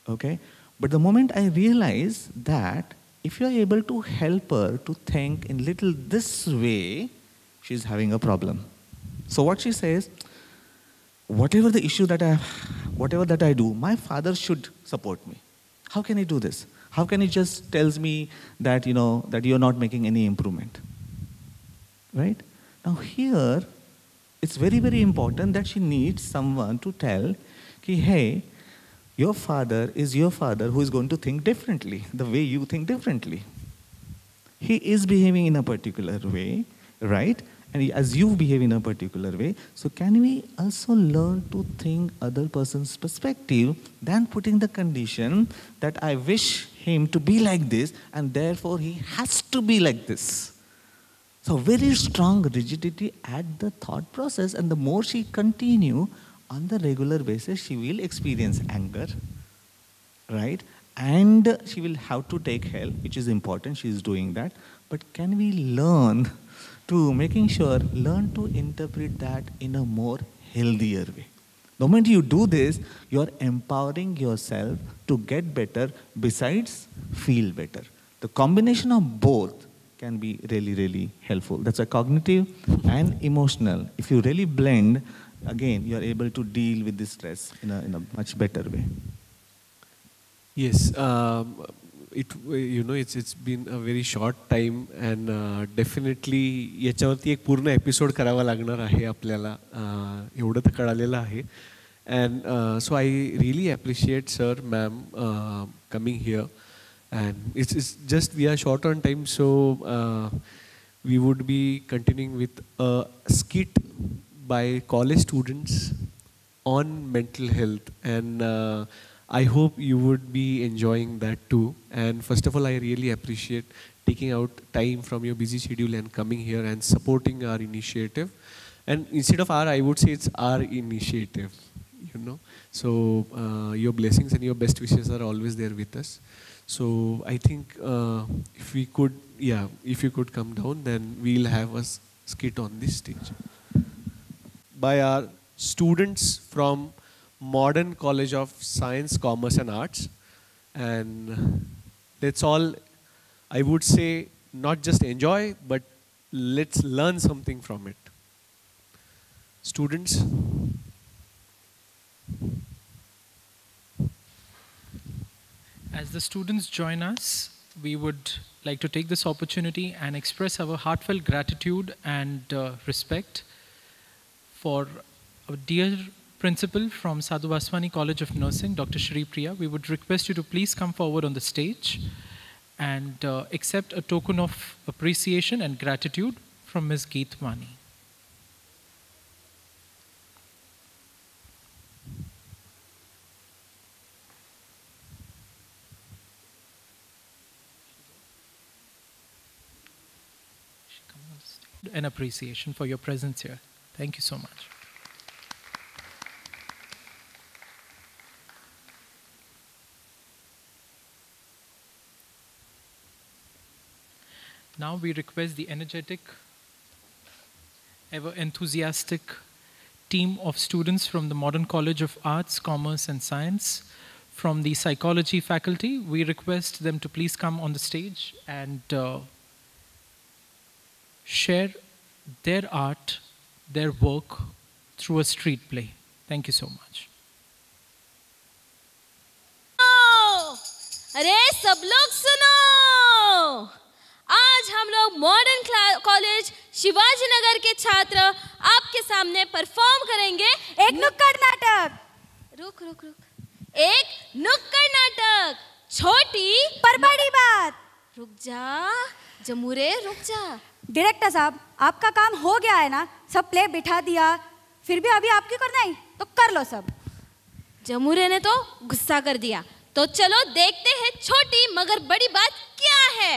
Okay? But the moment I realize that if you are able to help her to think in little this way, she's having a problem. So what she says, whatever the issue that I do, my father should support me. How can he do this? How can he just tells me that, that you're not making any improvement? Right? Now here, it's very, very important that she needs someone to tell, hey, your father is your father who is going to think differently, the way you think differently. He is behaving in a particular way, right? And as you behave in a particular way, so can we also learn to think other person's perspective than putting the condition that I wish him to be like this and therefore he has to be like this. So very strong rigidity at the thought process, and the more she continue on the regular basis, she will experience anger, right? And she will have to take help, which is important, she is doing that. But can we learn to learn to interpret that in a more healthier way? The moment you do this, you're empowering yourself to get better besides feel better. The combination of both can be really, really helpful. That's a cognitive and emotional. If you really blend, again, you're able to deal with this stress in a much better way. Yes, it's been a very short time, and definitely याच्यावरती एक पूर्ण episode करावा लागणार आहे आपल्याला, एवढं तर कळालेलं आहे. And so I really appreciate sir, ma'am, coming here. And it's just we are short on time, so we would be continuing with a skit by college students on mental health, and I hope you would be enjoying that too. And first of all, I really appreciate taking out time from your busy schedule and coming here and supporting our initiative. And instead of our, I would say it's our initiative, So your blessings and your best wishes are always there with us. So I think if you could come down, then we'll have a skit on this stage by our students from Modern College of Science, Commerce and Arts. And let's all, I would say, not just enjoy, but let's learn something from it. Students. As the students join us, we would like to take this opportunity and express our heartfelt gratitude and respect for our dear principal from Sadhu Vaswani College of Nursing, Dr. Shri Priya. We would request you to please come forward on the stage and accept a token of appreciation and gratitude from Ms. Geetwani. An appreciation for your presence here. Thank you so much. Now we request the energetic, ever enthusiastic team of students from the Modern College of Arts, Commerce and Science, from the Psychology faculty. We request them to please come on the stage and share their art, their work through a street play. Thank you so much. अरे सब लोग सुनो, आज हम लोग modern college Shivaji Nagar के छात्र आपके सामने परफॉर्म करेंगे एक नुक्कड़ नाटक। रुक रुक रुक, एक नुक्कड़ नाटक, छोटी पर बड़ी बात। रुक जा जमूरे, रुक जा। डायरेक्टर साहब, आपका काम हो गया है ना, सब प्ले बिठा दिया, फिर भी अभी आपकी करना है तो कर लो सब। जमूरे ने तो गुस्सा कर दिया, तो चलो देखते हैं छोटी मगर बड़ी बात क्या है।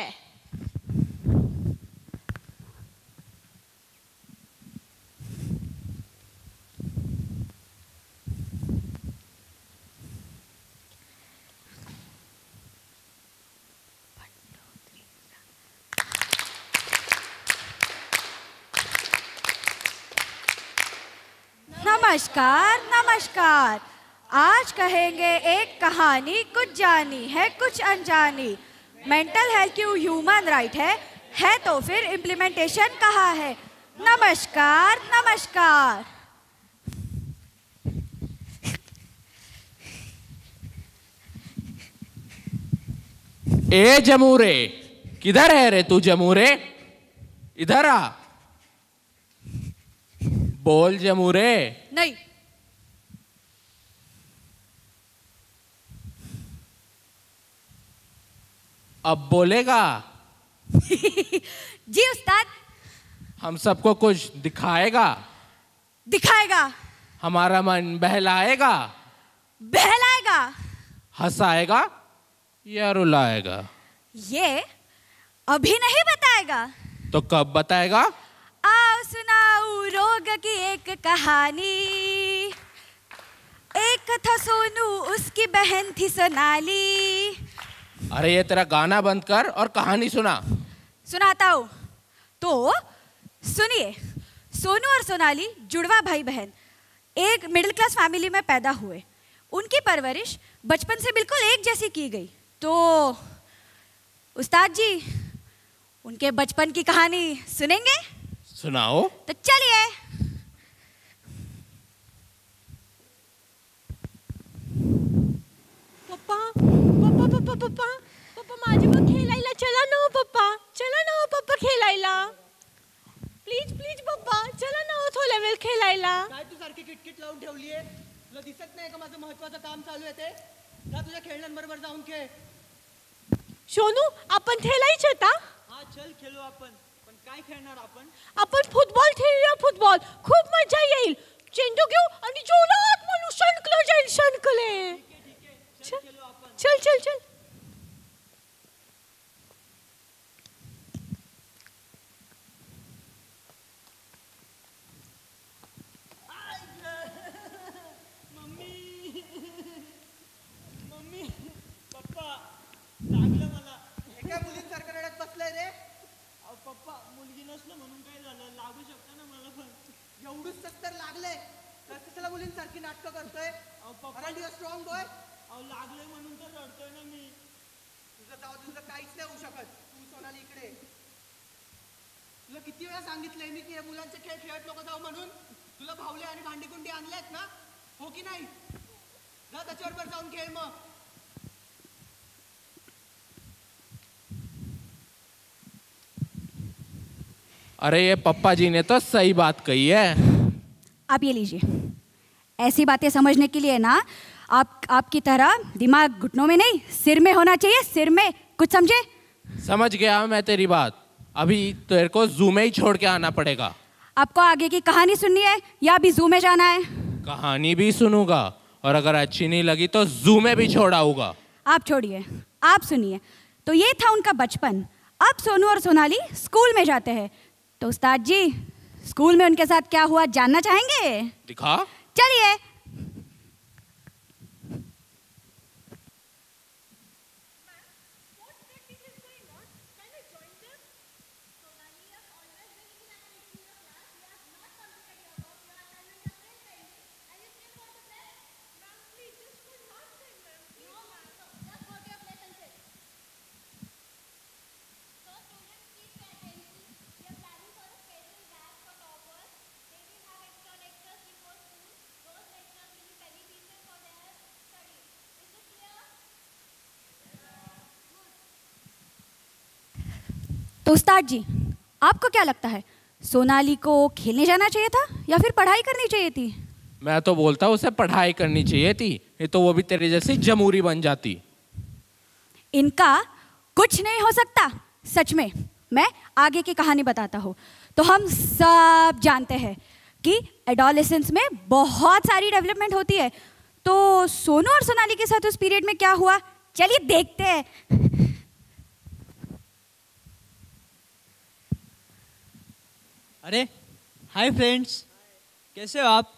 नमस्कार नमस्कार, आज कहेंगे एक कहानी, कुछ जानी है कुछ अनजानी। मेंटल हेल्थ क्यों ह्यूमन राइट है तो फिर इम्प्लीमेंटेशन कहाँ है। नमस्कार नमस्कार। ए जमूरे, किधर है रे तू जमूरे? इधर आ, बोल जमूरे। नहीं। अब बोलेगा? जी उस्ताद। हम सबको कुछ दिखाएगा? दिखाएगा। हमारा मन बहलाएगा? बहलाएगा। हंसाएगा या रुलाएगा? ये अभी नहीं बताएगा। तो कब बताएगा? आओ सुनाऊं रोग की एक कहानी। एक था सोनू, उसकी बहन थी सोनाली। अरे ये तेरा गाना बंद कर और कहानी सुना। सुनाता हूँ। तो सुनिए, सोनू और सोनाली जुड़वा भाई बहन एक मिडिल क्लास फैमिली में पैदा हुए। उनकी परवरिश बचपन से बिल्कुल एक जैसी की गई। तो उस्ताद जी, उनके बचपन की कहानी सुनेंगे? सुनाओ। तो चलिए। पप्पा पप्पा पप्पा पप्पा पप्पा माझे मग खेळायला चला ना हो पप्पा, चला ना हो पप्पा खेळायला, प्लीज प्लीज पप्पा चला ना हो थोड्या वेळ खेळायला। काय तू सारखी किटकिट लावून ठेवलीये? तुला दिसत नाही का माझं महत्त्वाचं काम चालू आहे ते? जा तुझ्या खेळण्यांबरोबर जाऊन खेळ। सोनू, आपण खेळायचं आता? हा चल खेळू आपण, पण काय खेळणार आपण? आपण फुटबॉल खेळूया, फुटबॉल खूप मजा येईल। चेंडू घेऊ आणि जोरात म्हणू शंकले जाईल, शंकले। चल चल चल। लागलं मला। एका मुलीसारखं रडत बसलाय रे। अहो पप्पा, मुलगी नसलं म्हणून काय झालं? लागू शकतं ना मला पण। एवढंच तर लागलंय, कशाला मुलींसारखी नाटकं करतोय? अहो पप्पा, यू स्ट्रॉंग बॉय। अहो लागलंय म्हणून तर रडतोय ना मी। तुझं काहीच नाही होऊ शकत। तू सोनाली इकडे। तुला किती वेळा सांगितलंय मी की हे मुलांचे खेळ खेळत नको जाऊ म्हणून? तुला भावले आणि भांडीकुंडी आणल्यात ना, हो की नाही? जा त्याच्याबरोबर जाऊन खेळ मग। अरे ये पप्पा जी ने तो सही बात कही है। आप ये लीजिए। ऐसी बातें समझने के लिए ना आपकी तरह दिमाग घुटनों में नहीं, सिर में होना चाहिए, सिर में। कुछ समझे? समझ गया मैं तेरी बात। अभी तेरे को जू में ही छोड़ के आना पड़ेगा। आपको आगे की कहानी सुननी है या अभी जू में जाना है? कहानी भी सुनूंगा और अगर अच्छी नहीं लगी तो जू में भी छोड़ आऊंगा। आप छोड़िए, आप सुनिए। तो ये था उनका बचपन। अब सोनू और सोनाली स्कूल में जाते हैं। तो उस्ताद जी, स्कूल में उनके साथ क्या हुआ जानना चाहेंगे? दिखा। चलिए। Those तो उस्ताद जी, आपको क्या लगता है, सोनाली को खेलने जाना चाहिए था या फिर पढ़ाई करनी चाहिए थी? मैं तो बोलता उसे पढ़ाई करनी चाहिए थी, ये तो वो भी तेरे जैसी जमूरी बन जाती। इनका कुछ नहीं हो सकता सच में। मैं आगे की कहानी बताता हूँ। तो हम सब जानते हैं कि एडोलेसेंस में बहुत सारी डेवलपमेंट होती है। तो सोनू और सोनाली के साथ उस पीरियड में क्या हुआ, चलिए देखते हैं। अरे हाय फ्रेंड्स, कैसे हो आप?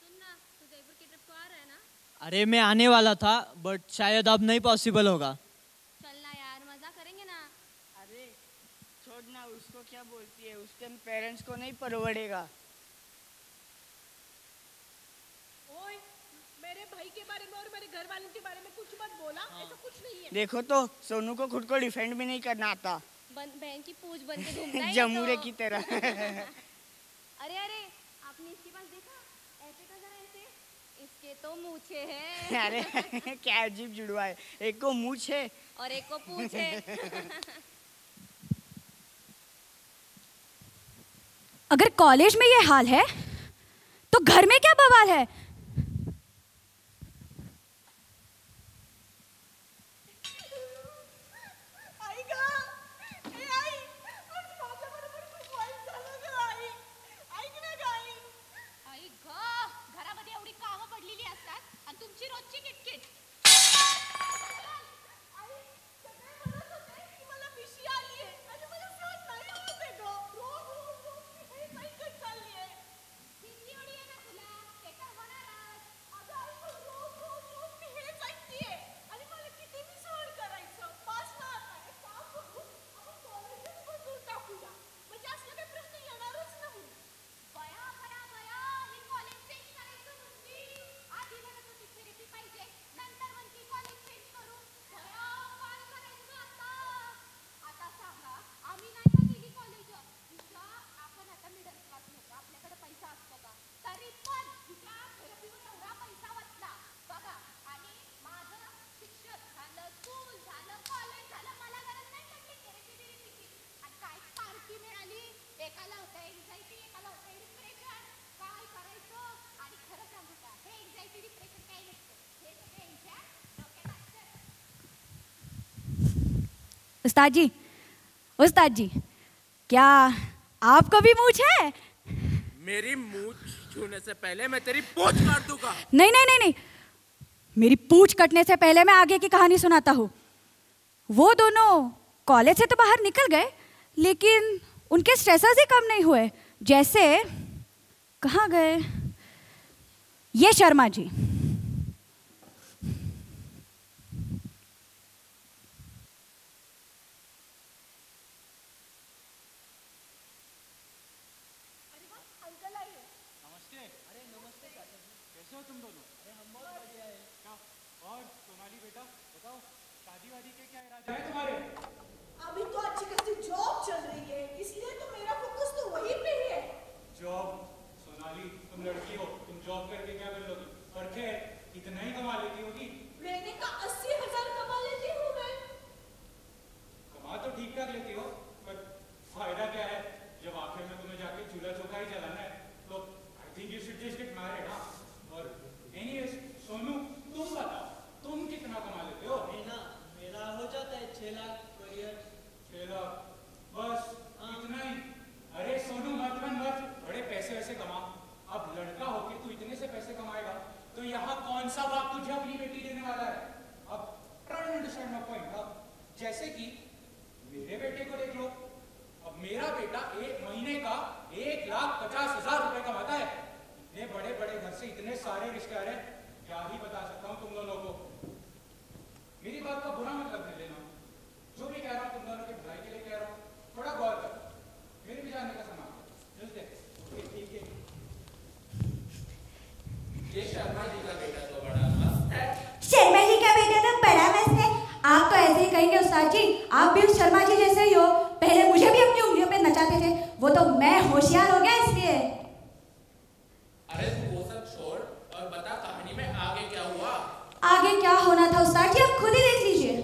सुनना, तू जयपुर की ट्रिप को आ रहा है ना? अरे मैं आने वाला था बट शायद अब नहीं पॉसिबल होगा। चलना यार, मजा करेंगे ना। अरे छोड़ना, उसको क्या बोलती है, उसके पेरेंट्स को नहीं परवड़ेगा। ओए, मेरे भाई के बारे में और मेरे घर वालों के बारे में कुछ मत बोला। ऐसा कुछ नहीं है। देखो तो सोनू को खुद को डिफेंड भी नहीं करना आता, बहन की पूछ बन के घूमता है जमूरे तो। की तरह। अरे अरे, आपने इसके पास देखा, ऐसे का जरा ऐसे, इसके तो मूछे हैं। अरे क्या अजीब जुड़वा है, एक को मूछ है और एक को पूछ है। अगर कॉलेज में ये हाल है तो घर में क्या बवाल है? घरामध्ये एवढी कामं पडलेली असतात आणि तुमची रोजची किटकिट. उस्ताद जी, क्या आपको भी मूछ है? मेरी मूछ छूने से पहले मैं तेरी पूंछ काट दूंगा। नहीं नहीं नहीं नहीं, मेरी पूंछ कटने से पहले मैं आगे की कहानी सुनाता हूँ। वो दोनों कॉलेज से तो बाहर निकल गए, लेकिन उनके स्ट्रेसेस ही कम नहीं हुए। जैसे कहाँ गए ये शर्मा जी। अभी तो अच्छी खासी जॉब चल रही है, इसलिए तो मेरा फोकस तो वहीं पे ही है। जॉब? सोनाली, तुम लड़की हो, तुम जॉब करके क्या कर लोगी? और खैर, इतना ही कमा लेती होगी। महीने का 80,000 कमा लेती हूँ मैं। कमा तो ठीक ठाक लेती हो, पर फायदा क्या है जब आखिर में तुम्हें जाके चूल्हा चौका ही जलाना है? तो I think you should just get married. हाँ, और एनीवेज सोनू, तुम बताओ, तुम कितना कमा लेते हो? मेरा हो जाता है 6 लाख पर ईयर। 6 लाख? बस इतना ही? अरे सोनू, मत बड़े पैसे वैसे कमा। अब लड़का होके तू इतने से पैसे कमाएगा तो यहाँ कौन सा बाप तुझे अपनी बेटी देने वाला है? अब try to understand my point. अब जैसे कि मेरे बेटे को देख लो। अब मेरा बेटा एक महीने का 1,50,000 रुपए कमाता है। इतने बड़े बड़े घर से इतने सारे रिश्तेदार हैं, क्या ही बता सकता हूँ तुम दोनों को। मेरी बात का बुरा मतलब नहीं लेना, जो भी कह रहा हूँ तुम दोनों के भलाई के लिए कह रहा हूँ। थोड़ा गौर करो, मेरे भी जानने का समान है। ठीक है। ये शर्मा जी का बेटा तो बड़ा मस्त है। शर्मा जी का बेटा तो बड़ा मस्त है। आप तो ऐसे ही कहेंगे उस्ताद जी, आप भी उस शर्मा जी जैसे ही हो। पहले मुझे भी अपनी उंगलियों पे नचाते थे, वो तो मैं होशियार हो गया इसलिए। अरे तू वो सब छोड़ और बता कहानी में आगे क्या हुआ? आगे क्या होना था उस्ताद जी, आप खुद ही देख लीजिए।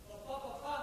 पापा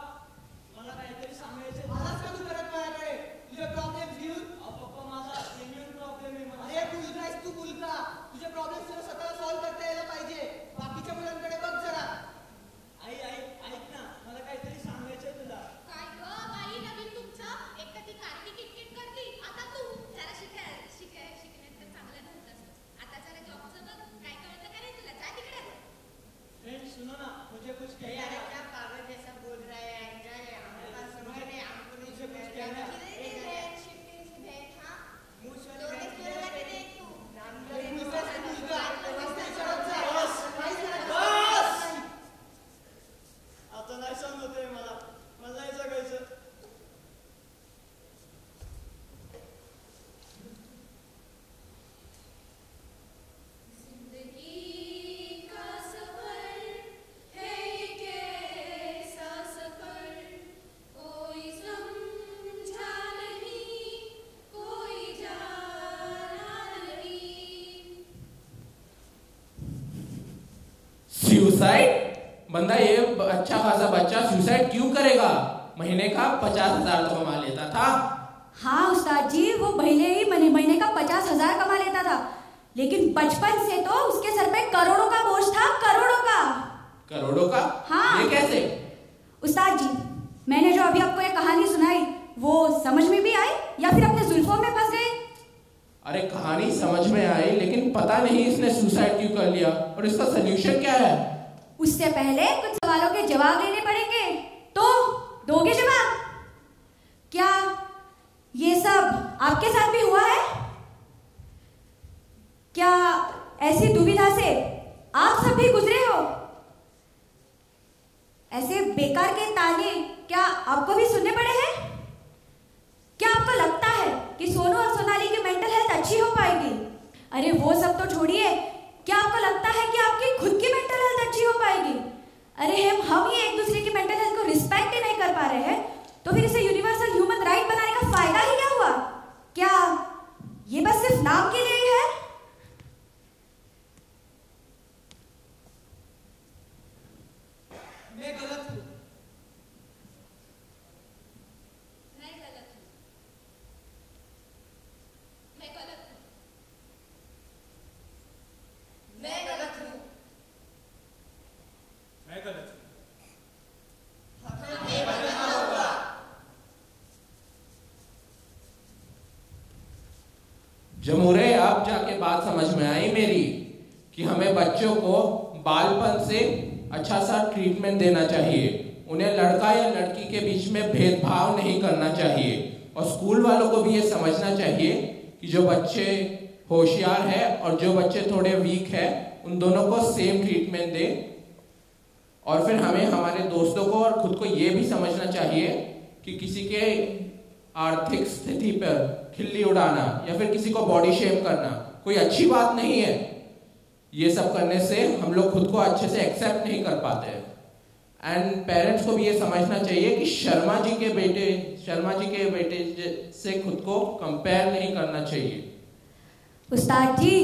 सुसाइड? बंदा ये अच्छा खासा बच्चा सुसाइड क्यों करेगा? महीने का 50,000 तो कमा लेता था। हाँ उस्ताद जी, वो महीने का 50,000 कमा लेता था, लेकिन बचपन से तो उसके सर पे करोड़ों का बोझ था, करोड़ों का। करोड़ों का? हाँ। ये कैसे? उस्ताद जी, मैंने जो अभी आपको ये कहानी सुनाई वो समझ में भी आई या फिर अपने जुल्फों में फंस गई? अरे कहानी समझ में आई, लेकिन पता नहीं इसने सुसाइड क्यों कर लिया और इसका सलूशन क्या है? उससे पहले कुछ सवालों के जवाब देने पड़ेंगे, तो दोगे जवाब? क्या ये सब आपके साथ भी हुआ है? क्या ऐसी दुविधा से आप सब भी गुजरे हो? ऐसे बेकार के ताने क्या आपको भी सुनने पड़े हैं? क्या आपको लगता है कि सोनू और सोनाली की मेंटल हेल्थ अच्छी हो पाएगी? अरे वो सब तो छोड़िए, क्या आपको लगता है कि आपकी खुद की मेंटल हेल्थ अच्छी हो पाएगी? अरे हम ही एक दूसरे की मेंटल हेल्थ को रिस्पेक्ट ही नहीं कर पा रहे हैं, तो फिर इसे यूनिवर्सल ह्यूमन राइट बनाने का फायदा ही क्या हुआ? क्या ये बस सिर्फ नाम के लिए ही है? मैं गलत हूँ। मैं गलत हूँ। मैं गलत हूँ। मैं गलत हूँ। मैं गलत हूँ। हमें बदलना होगा। जमूरे, अब जाके बात समझ में आई मेरी कि हमें बच्चों को बालपन से अच्छा सा ट्रीटमेंट देना चाहिए। उन्हें लड़का या लड़की के बीच में भेदभाव नहीं करना चाहिए, और स्कूल वालों को भी ये समझना चाहिए कि जो बच्चे होशियार है और जो बच्चे थोड़े वीक है उन दोनों को सेम ट्रीटमेंट दे। और फिर हमें हमारे दोस्तों को और खुद को ये भी समझना चाहिए कि किसी के आर्थिक स्थिति पर खिल्ली उड़ाना या फिर किसी को बॉडी शेम करना कोई अच्छी बात नहीं है। ये सब करने से हम लोग खुद को अच्छे से एक्सेप्ट नहीं कर पाते हैं। एंड पेरेंट्स को भी ये समझना चाहिए कि शर्मा जी के बेटे से खुद को कंपेयर नहीं करना चाहिए। उस्ताद जी,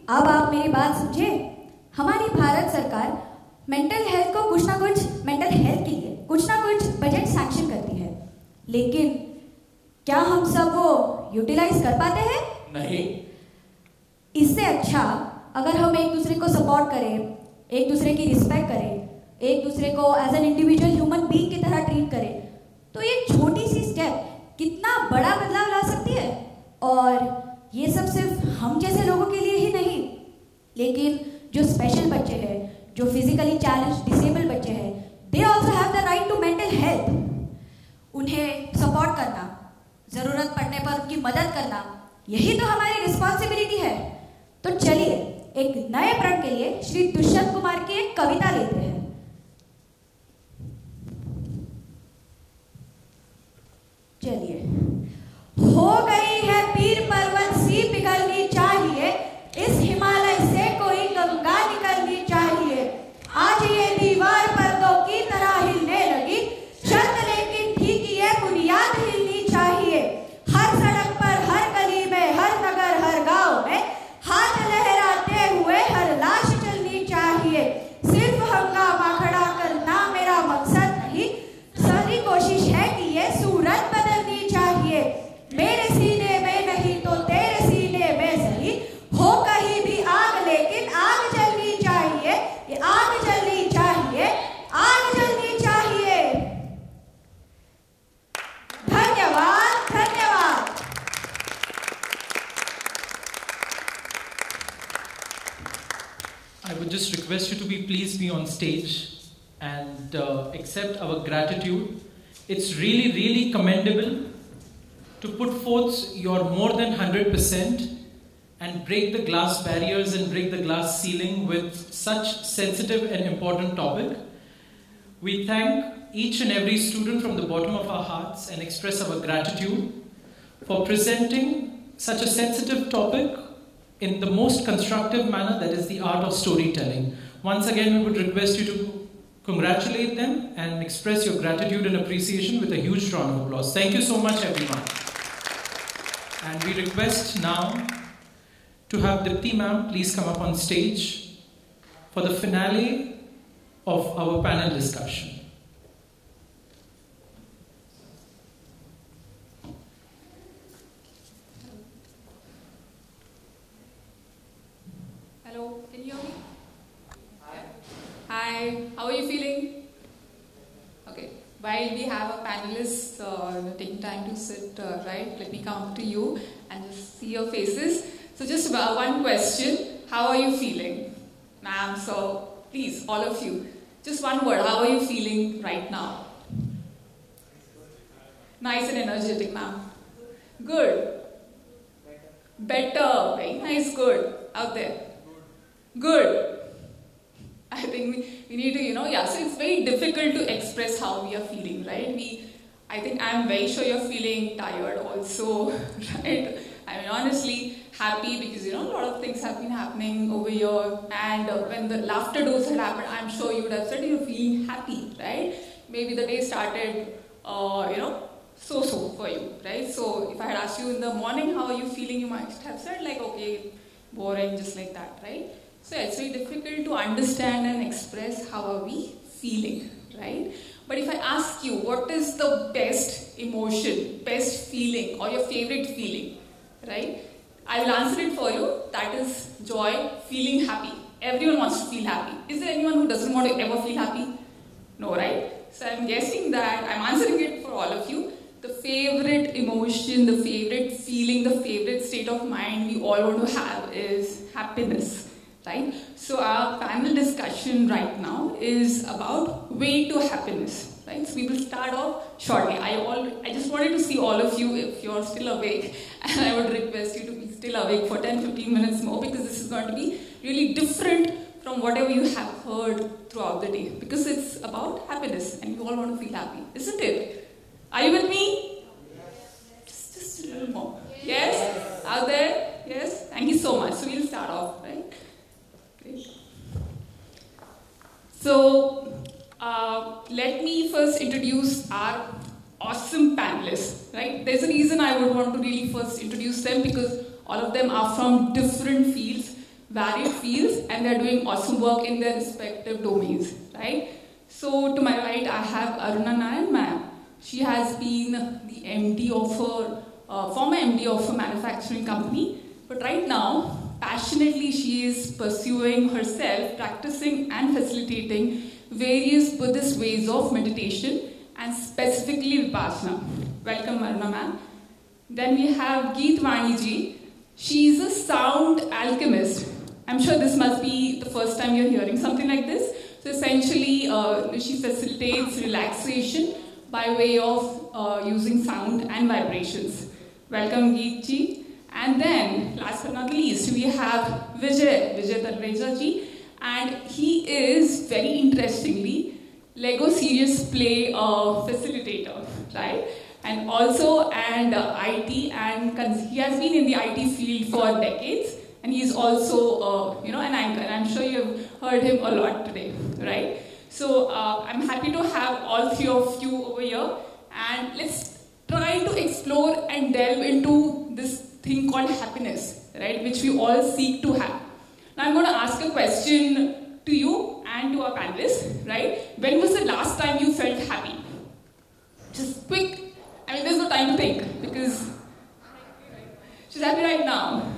अब आप मेरी बात समझे। हमारी भारत सरकार मेंटल हेल्थ को मेंटल हेल्थ के लिए कुछ ना कुछ बजट सैंक्शन करती है, लेकिन क्या हम सब वो यूटिलाइज कर पाते हैं? नहीं। इससे अच्छा अगर हम एक दूसरे को सपोर्ट करें, एक दूसरे की रिस्पेक्ट करें, एक दूसरे को as an individual human being की तरह ट्रीट करें, तो ये छोटी सी स्टेप कितना बड़ा बदलाव ला सकती है। और ये सब सिर्फ हम जैसे लोगों के लिए ही नहीं, लेकिन जो स्पेशल बच्चे हैं, जो फिजिकली चैलेंज डिसेबल बच्चे हैं, they also have the right to mental health. उन्हें सपोर्ट करना, जरूरत पड़ने पर उनकी मदद करना, यही तो हमारी रिस्पॉन्सिबिलिटी है। तो चलिए एक नए प्रण के लिए श्री दुष्यंत कुमार की एक कविता लेते हैं। चलिए। हो गई है पीर पर्वत सी पिघलनी चाहिए, इस हिमालय से कोई गंगा निकलनी चाहिए। आज ये दीवार पर्दों की तरह हिलने लगी, छत लेकिन ठीक ये बुनियाद हिलनी चाहिए। हर सड़क पर, हर गली में, हर नगर, हर गांव में हाथ लहराते हुए हर लाश चलनी चाहिए। सिर्फ हंगामा खड़ा करना मेरा मकसद नहीं, सारी कोशिश है कि ये सूरत बदलनी चाहिए। मेरे सीने में नहीं तो तेरे सीने में सही, हो कहीं भी आग लेकिन आग जलनी चाहिए। ये आग जलनी चाहिए, आग जलनी चाहिए। धन्यवाद, धन्यवाद। I would just request you to please be on stage and accept our gratitude. It's really, really commendable to put forth your more than 100% and break the glass barriers and break the glass ceiling with such sensitive and important topic. We thank each and every student from the bottom of our hearts and express our gratitude for presenting such a sensitive topic in the most constructive manner, that is the art of storytelling. Once again, we would request you to congratulate them and express your gratitude and appreciation with a huge round of applause. Thank you so much, everyone. And we request now to have Dipti ma'am please come up on stage for the finale of our panel discussion. Hello, can you hear me? Hi, how are you feeling? Okay, while we have a panelist taking time to sit, right, let me come to you and just see your faces. So just one question, how are you feeling? Ma'am, so please, all of you, just one word, how are you feeling right now? Nice and energetic, ma'am. Good. Better, very nice, good. Out there. Good. I think we need to, so it's very difficult to express how we are feeling, right? I think I'm very sure you're feeling tired also, right? I mean, honestly, happy because, a lot of things have been happening over here. And when the laughter dose had happened, I'm sure you would have said you're feeling happy, right? Maybe the day started, so-so for you, right? So if I had asked you in the morning, how are you feeling, you might have said like, okay, boring, just like that, right? So it's very difficult to understand and express how are we feeling, right? But if I ask you, what is the best emotion, best feeling, or your favorite feeling, right? I will answer it for you. That is joy, feeling happy. Everyone wants to feel happy. Is there anyone who doesn't want to ever feel happy? No, right? So I'm guessing that I'm answering it for all of you. The favorite emotion, the favorite feeling, the favorite state of mind we all want to have is happiness, right? So our panel discussion right now is about way to happiness, right? So we will start off shortly. I just wanted to see all of you if you're still awake, and I would request you to be still awake for 10-15 minutes more, because this is going to be really different from whatever you have heard throughout the day, because it's about happiness and you all want to feel happy, isn't it? Are you with me? Yes. Just a little more. Yes? Out there? Yes? Thank you so much. So we'll start off, right? Great. So let me first introduce our awesome panelists, right? There's a reason I would want to really first introduce them, because all of them are from different fields, varied fields, and they're doing awesome work in their respective domains, right? So to my right, I have Aruna Nayan, ma'am. She has been the MD of her, former MD of a manufacturing company, but right now, passionately, she is pursuing herself, practicing and facilitating various Buddhist ways of meditation, and specifically Vipassana. Welcome, Aruna ma'am. Then we have Geet Vani ji. She is a sound alchemist. I'm sure this must be the first time you're hearing something like this. So essentially, she facilitates relaxation by way of using sound and vibrations. Welcome, Geet ji. And then, last but not least, we have Vijay Talreja ji. And he is, very interestingly, Lego Serious Play facilitator, right? And also IT, and he has been in the IT field for decades. And he's also, an anchor. And I'm sure you've heard him a lot today, right? So I'm happy to have all three of you over here. And let's try to explore and delve into this thing called happiness, right? Which we all seek to have. Now I'm going to ask a question to you and to our panelists, right? When was the last time you felt happy? Just quick. I mean, there's no time to think, because she's happy right now.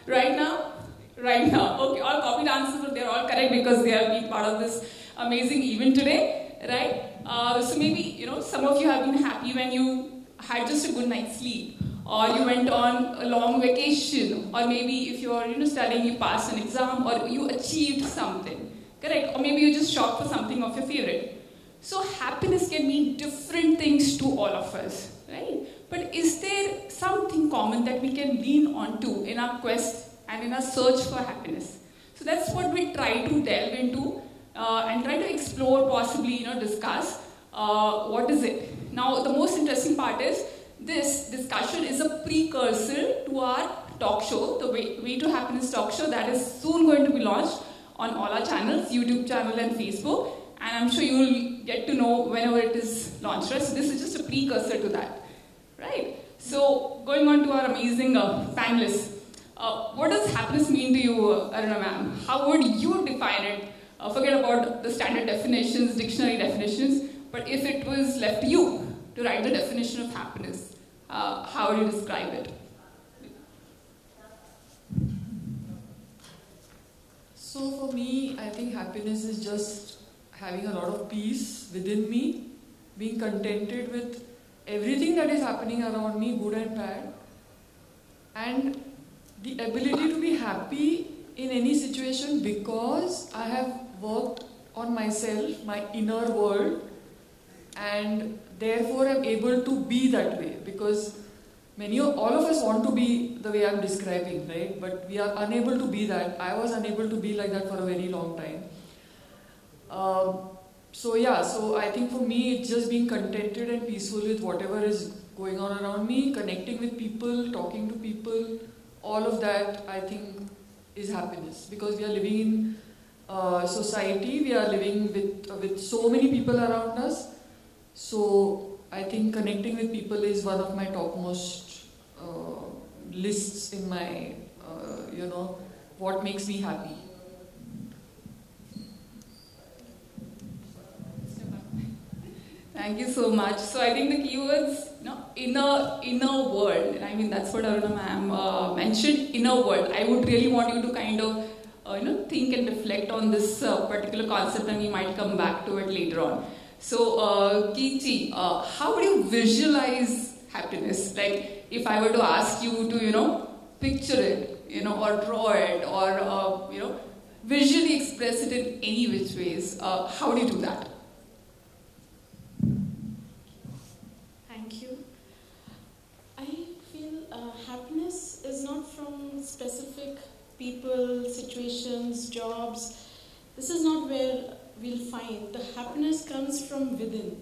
Right now? Right now. Okay, all copied answers, but they're all correct because they have been part of this amazing event today, right? So maybe, some of you have been happy when you had just a good night's sleep, or you went on a long vacation, or maybe if you're studying, you passed an exam, or you achieved something, correct? Or maybe you just shopped for something of your favorite. So happiness can mean different things to all of us, right? But is there something common that we can lean onto in our quest and in our search for happiness? So that's what we try to delve into and try to explore, possibly, discuss what is it. Now, the most interesting part is this discussion is a precursor to our talk show, the Way to Happiness talk show, that is soon going to be launched on all our channels, YouTube channel and Facebook. And I'm sure you will get to know whenever it is launched, right? So this is just a precursor to that, right? So going on to our amazing panelists. What does happiness mean to you, Aruna ma'am? How would you define it Forget about the standard definitions, dictionary definitions, but if it was left to you to write the definition of happiness, how would you describe it? So for me, I think happiness is just having a lot of peace within me, being contented with everything that is happening around me, good and bad, and the ability to be happy in any situation because I have worked on myself, my inner world, and therefore I'm able to be that way, because all of us want to be the way I'm describing, right? But we are unable to be that. I was unable to be like that for a very long time. So I think for me it's just being contented and peaceful with whatever is going on around me, connecting with people, talking to people, all of that I think is happiness, because we are living in society, we are living with so many people around us. So I think connecting with people is one of my topmost lists in my, what makes me happy. Thank you so much. So I think the keywords, inner world. I mean, that's what Aruna ma'am mentioned, inner world. I would really want you to kind of, think and reflect on this particular concept, and we might come back to it later on. So, Keerti, how would you visualize happiness? Like, if I were to ask you to, picture it, or draw it, or, visually express it in any which ways, how do you do that? Thank you. I feel happiness is not from specific people, situations, jobs. This is not where we'll find. The happiness comes from within.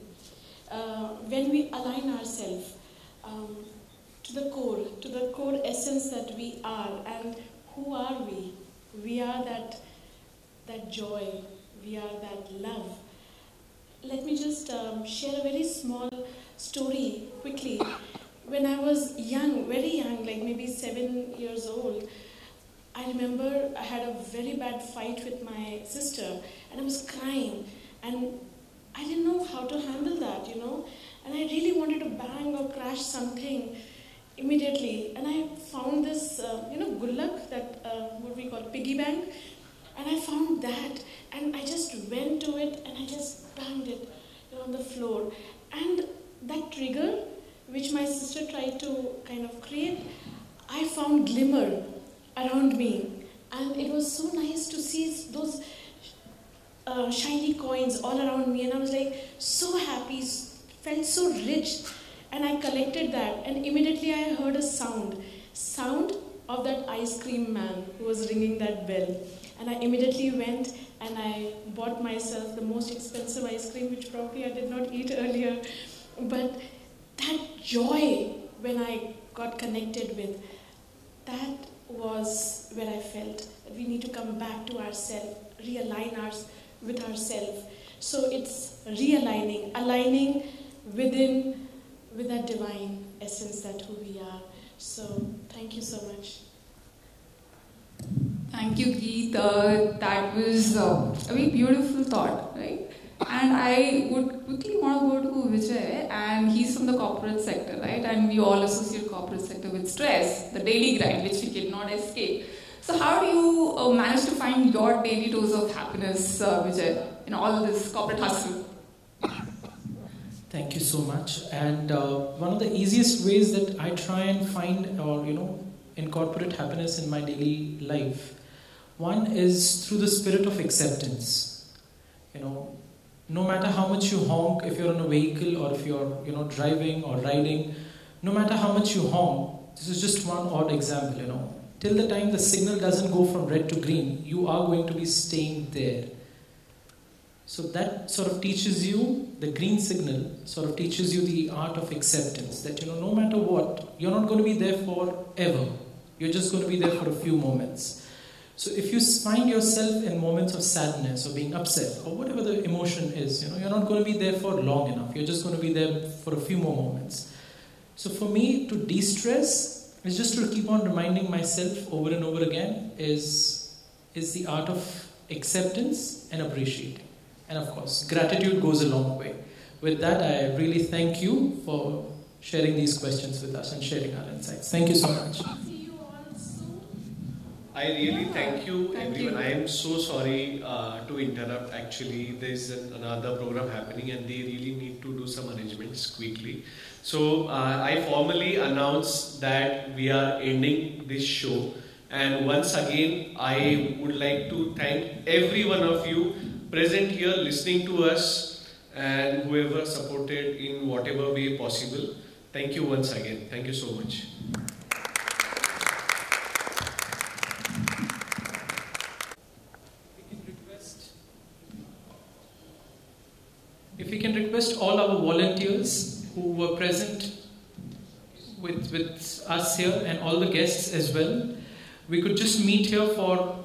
When we align ourselves to the core essence that we are. And who are we? We are that joy. We are that love. Let me just share a very small story quickly. When I was young, very young, like maybe 7 years old, I remember I had a very bad fight with my sister, and I was crying, and I didn't know how to handle that, and I really wanted to bang or crash something immediately, and I found this, gullak, that what we call piggy bank, and I found that, and I just went to it, and I just banged it on the floor, and that trigger, which my sister tried to kind of create, I found glimmer around me, and it was so nice to see those shiny coins all around me, and I was like so happy, felt so rich, and I collected that, and immediately I heard a sound of that ice cream man who was ringing that bell, and I immediately went and I bought myself the most expensive ice cream, which probably I did not eat earlier, but that joy when I got connected with, that was where I felt that we need to come back to ourselves, realign with ourselves. So it's realigning, aligning within with that divine essence that who we are. So thank you so much. Thank you, Geet. That was a very beautiful thought, right? And I would quickly want to go to Vijay, and he's from the corporate sector, right? And we all associate corporate sector with stress, the daily grind, which we cannot escape. So how do you manage to find your daily dose of happiness, Vijay, in all this corporate hustle? Thank you so much. And one of the easiest ways that I try and find or, incorporate happiness in my daily life, one is through the spirit of acceptance. No matter how much you honk, if you're in a vehicle or if you're, driving or riding, no matter how much you honk, this is just one odd example, till the time the signal doesn't go from red to green, you are going to be staying there. So that sort of teaches you, the green signal sort of teaches you the art of acceptance, that, no matter what, you're not going to be there forever. You're just going to be there for a few moments. So if you find yourself in moments of sadness or being upset or whatever the emotion is, you're not going to be there for long enough. You're just going to be there for a few more moments. So for me, to de-stress is just to keep on reminding myself over and over again is the art of acceptance, and appreciating. And of course, gratitude goes a long way. With that, I really thank you for sharing these questions with us and sharing our insights. Thank you so much. I really thank you, everyone. I am so sorry to interrupt. Actually, there is another program happening and they really need to do some arrangements quickly. So I formally announce that we are ending this show. And once again, I would like to thank every one of you present here, listening to us, and whoever supported in whatever way possible. Thank you once again. Thank you so much. If we can request all our volunteers who were present with us here and all the guests as well, we could just meet here for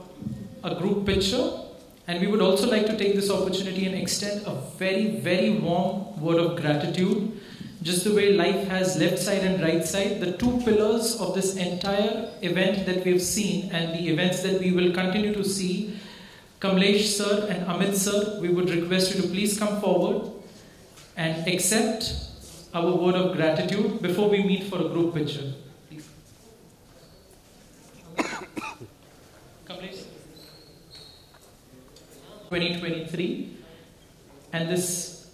a group picture. And we would also like to take this opportunity and extend a very, very warm word of gratitude. Just the way life has left side and right side, the two pillars of this entire event that we've seen and the events that we will continue to see, Kamlesh sir and Amit sir, we would request you to please come forward and accept our word of gratitude before we meet for a group picture. Please. Kamlesh. 2023, and this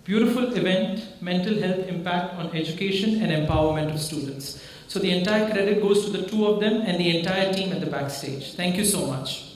beautiful event, Mental Health Impact on Education and Empowerment of Students. So the entire credit goes to the two of them and the entire team at the backstage. Thank you so much.